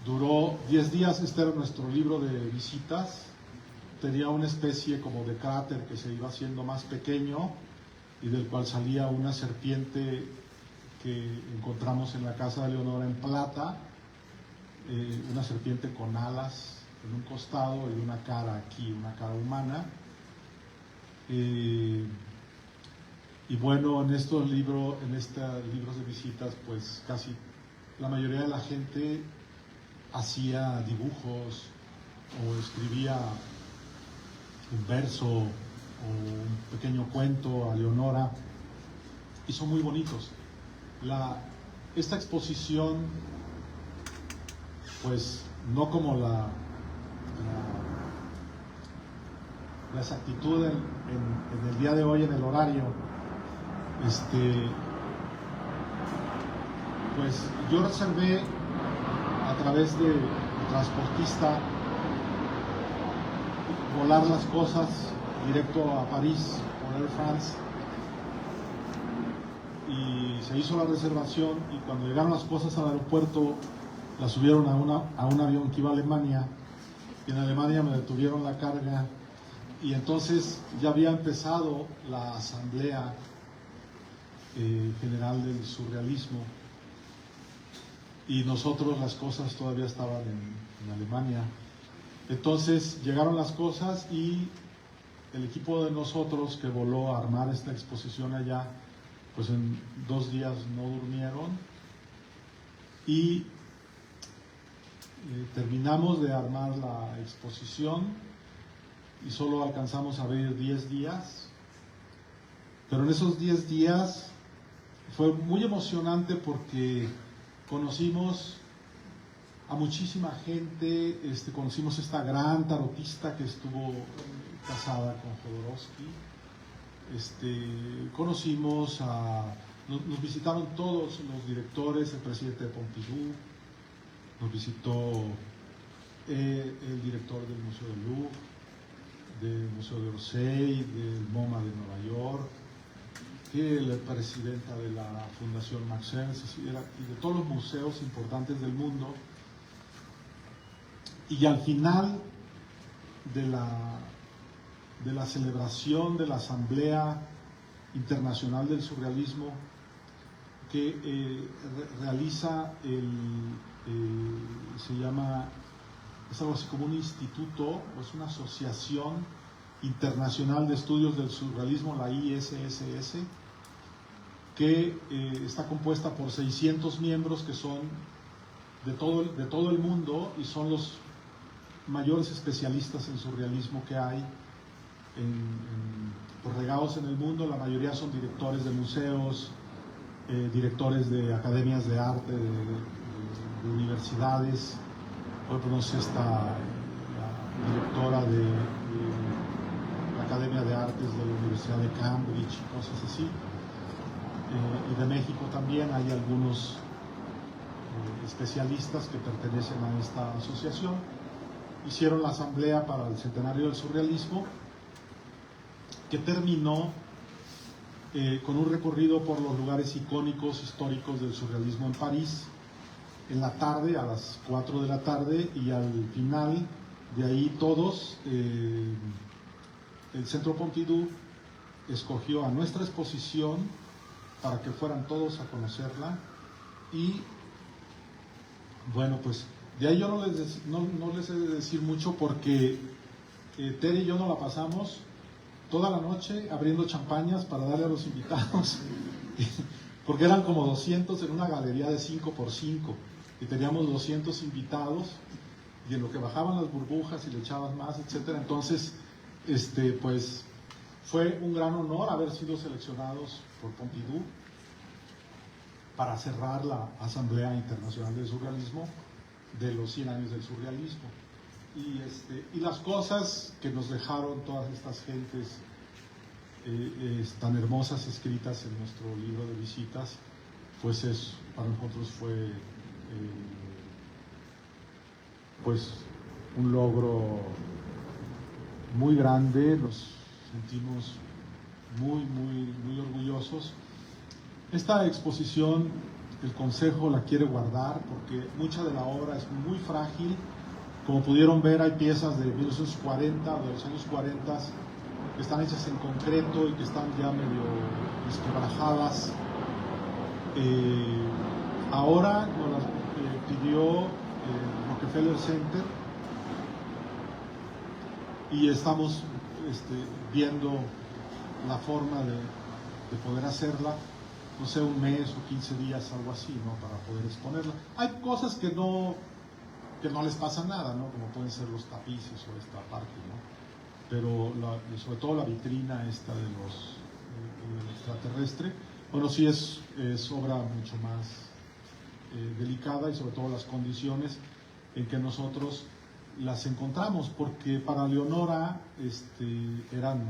duró 10 días. Este era nuestro libro de visitas. Tenía una especie como de cráter que se iba haciendo más pequeño y del cual salía una serpiente que encontramos en la casa de Leonora en plata, una serpiente con alas en un costado y una cara aquí, una cara humana. Y bueno, en estos libros de visitas, pues casi la mayoría de la gente hacía dibujos o escribía un verso o un pequeño cuento a Leonora, y son muy bonitos. Esta exposición, pues no como la exactitud en el día de hoy en el horario, pues yo reservé a través de transportista volar las cosas directo a París por Air France, y se hizo la reservación, y cuando llegaron las cosas al aeropuerto las subieron a un avión que iba a Alemania, y en Alemania me detuvieron la carga, y entonces ya había empezado la asamblea general del surrealismo, y nosotros las cosas todavía estaban en Alemania. Entonces llegaron las cosas y el equipo de nosotros que voló a armar esta exposición allá, pues en 2 días no durmieron, y terminamos de armar la exposición y solo alcanzamos a abrir 10 días, pero en esos 10 días fue muy emocionante porque conocimos a muchísima gente. Conocimos esta gran tarotista que estuvo casada con Jodorowsky. Nos visitaron todos los directores, el presidente de Pompidou, nos visitó el director del Museo del Louvre, del Museo de Orsay, del MoMA de Nueva York, la presidenta de la Fundación Max Ernst, y de todos los museos importantes del mundo. Y al final de la celebración de la Asamblea Internacional del Surrealismo, que realiza es algo así como un instituto, o es una asociación internacional de estudios del surrealismo, la ISSS, que está compuesta por 600 miembros que son de todo el mundo, y son los mayores especialistas en surrealismo que hay regados en el mundo. La mayoría son directores de museos, directores de academias de arte, de universidades. Por ejemplo, está la directora de la Academia de Artes de la Universidad de Cambridge, cosas así. Y de México también hay algunos especialistas que pertenecen a esta asociación. Hicieron la asamblea para el centenario del surrealismo, que terminó con un recorrido por los lugares icónicos históricos del surrealismo en París, en la tarde, a las 4 de la tarde, y al final de ahí todos, el Centro Pompidou escogió a nuestra exposición para que fueran todos a conocerla. Y bueno, pues de ahí yo no les he de decir mucho, porque Tere y yo nos la pasamos toda la noche abriendo champañas para darle a los invitados, porque eran como 200 en una galería de 5x5, y teníamos 200 invitados, y en lo que bajaban las burbujas y le echabas más, etcétera. Entonces, pues Fue un gran honor haber sido seleccionados por Pompidou para cerrar la Asamblea Internacional del Surrealismo de los 100 años del surrealismo. Y las cosas que nos dejaron todas estas gentes tan hermosas escritas en nuestro libro de visitas, pues para nosotros fue pues un logro muy grande. Nos sentimos muy orgullosos. Esta exposición el Consejo la quiere guardar porque mucha de la obra es muy frágil. Como pudieron ver, hay piezas de 1940 o de los años 40 que están hechas en concreto y que están ya medio desquebrajadas. Ahora nos las pidió el Rockefeller Center y estamos viendo la forma de poder hacerla, no sé, un mes o 15 días, algo así, ¿no? Para poder exponerla. Hay cosas que no les pasa nada, ¿no? Como pueden ser los tapices o esta parte, ¿no? Pero sobre todo la vitrina esta de los extraterrestre, bueno, sí es obra mucho más delicada, y sobre todo las condiciones en que nosotros las encontramos, porque para Leonora eran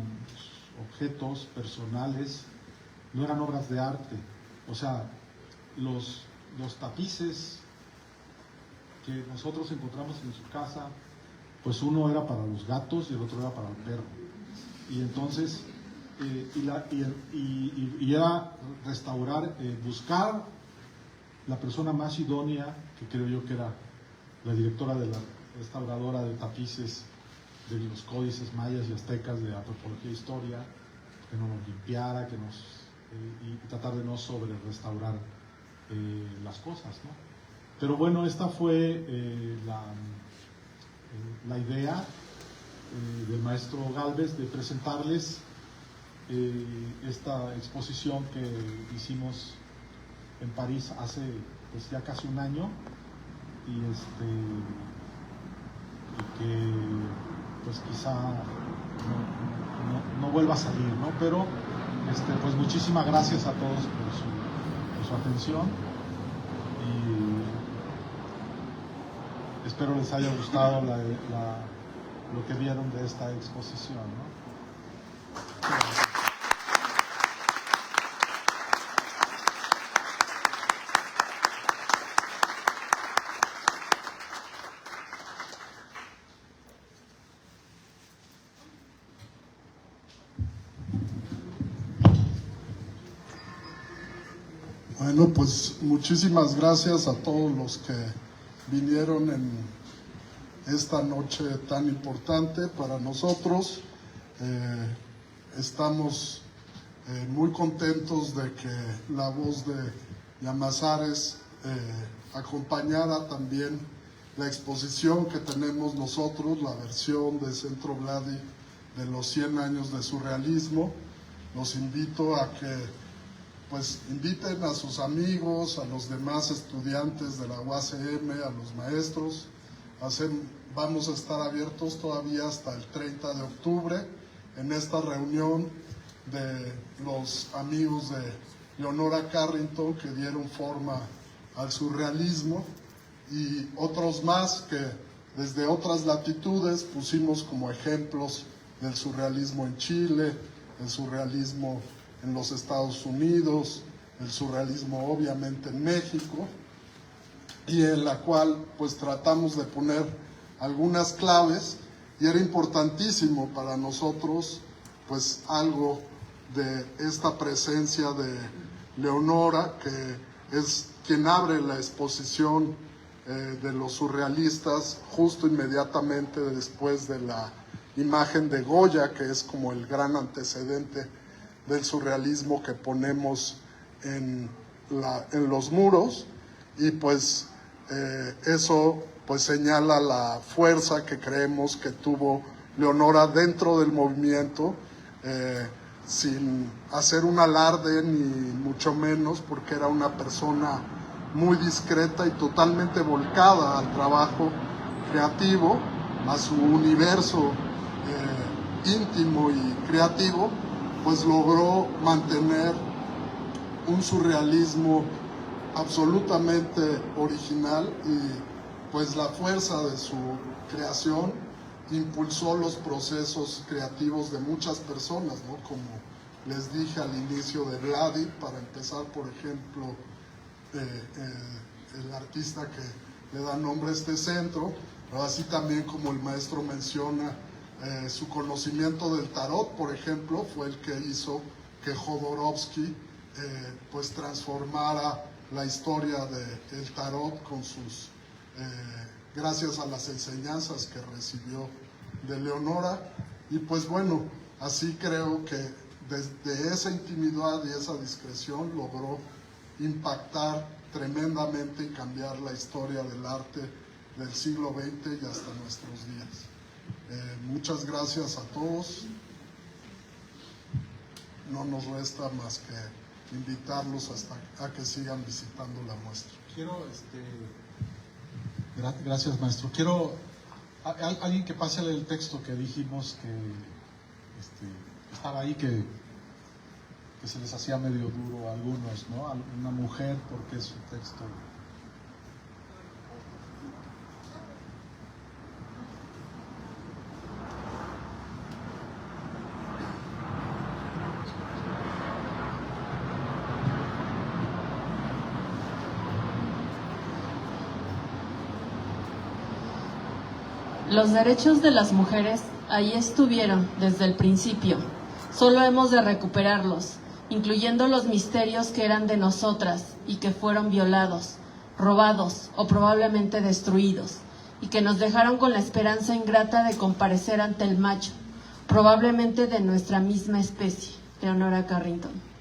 objetos personales, no eran obras de arte. O sea, los tapices que nosotros encontramos en su casa, pues uno era para los gatos y el otro era para el perro. Y entonces, y era restaurar, buscar la persona más idónea, que creo yo que era la directora de la restauradora de tapices de los códices mayas y aztecas de antropología e historia, que nos limpiara, y tratar de no sobre restaurar las cosas, ¿no? Pero bueno, esta fue la idea del maestro Gálvez de presentarles esta exposición que hicimos en París hace pues ya casi un año, y que pues quizá no vuelva a salir, ¿no? Pero pues muchísimas gracias a todos por su atención, y espero les haya gustado lo que vieron de esta exposición, ¿no? Bueno, pues muchísimas gracias a todos los que vinieron en esta noche tan importante para nosotros. Estamos muy contentos de que la voz de Llamazares acompañara también la exposición que tenemos nosotros, la versión de Centro Vladi de los 100 años de surrealismo. Los invito a que pues inviten a sus amigos, a los demás estudiantes de la UACM, a los maestros. Vamos a estar abiertos todavía hasta el 30 de octubre en esta reunión de los amigos de Leonora Carrington que dieron forma al surrealismo, y otros más que desde otras latitudes pusimos como ejemplos del surrealismo en Chile, el surrealismo en los Estados Unidos, el surrealismo obviamente en México, y en la cual pues tratamos de poner algunas claves, y era importantísimo para nosotros pues algo de esta presencia de Leonora, que es quien abre la exposición de los surrealistas justo inmediatamente después de la imagen de Goya, que es como el gran antecedente del surrealismo que ponemos en los muros, y pues eso pues señala la fuerza que creemos que tuvo Leonora dentro del movimiento, sin hacer un alarde ni mucho menos, porque era una persona muy discreta y totalmente volcada al trabajo creativo, a su universo íntimo y creativo, pues logró mantener un surrealismo absolutamente original, y pues la fuerza de su creación impulsó los procesos creativos de muchas personas, ¿no? Como les dije al inicio de Vladi, para empezar, por ejemplo, el artista que le da nombre a este centro, pero así también como el maestro menciona, su conocimiento del tarot, por ejemplo, fue el que hizo que Jodorowsky pues transformara la historia del tarot con sus, gracias a las enseñanzas que recibió de Leonora. Y pues bueno, así creo que desde esa intimidad y esa discreción logró impactar tremendamente y cambiar la historia del arte del siglo XX y hasta nuestros días. Muchas gracias a todos. No nos resta más que invitarlos a que sigan visitando la muestra. Gracias, maestro. Quiero alguien que pase el texto que dijimos que estaba ahí, que se les hacía medio duro a algunos, ¿no? Una mujer, porque es su texto. Los derechos de las mujeres ahí estuvieron desde el principio. Solo hemos de recuperarlos, incluyendo los misterios que eran de nosotras y que fueron violados, robados o probablemente destruidos, y que nos dejaron con la esperanza ingrata de comparecer ante el macho, probablemente de nuestra misma especie. Leonora Carrington.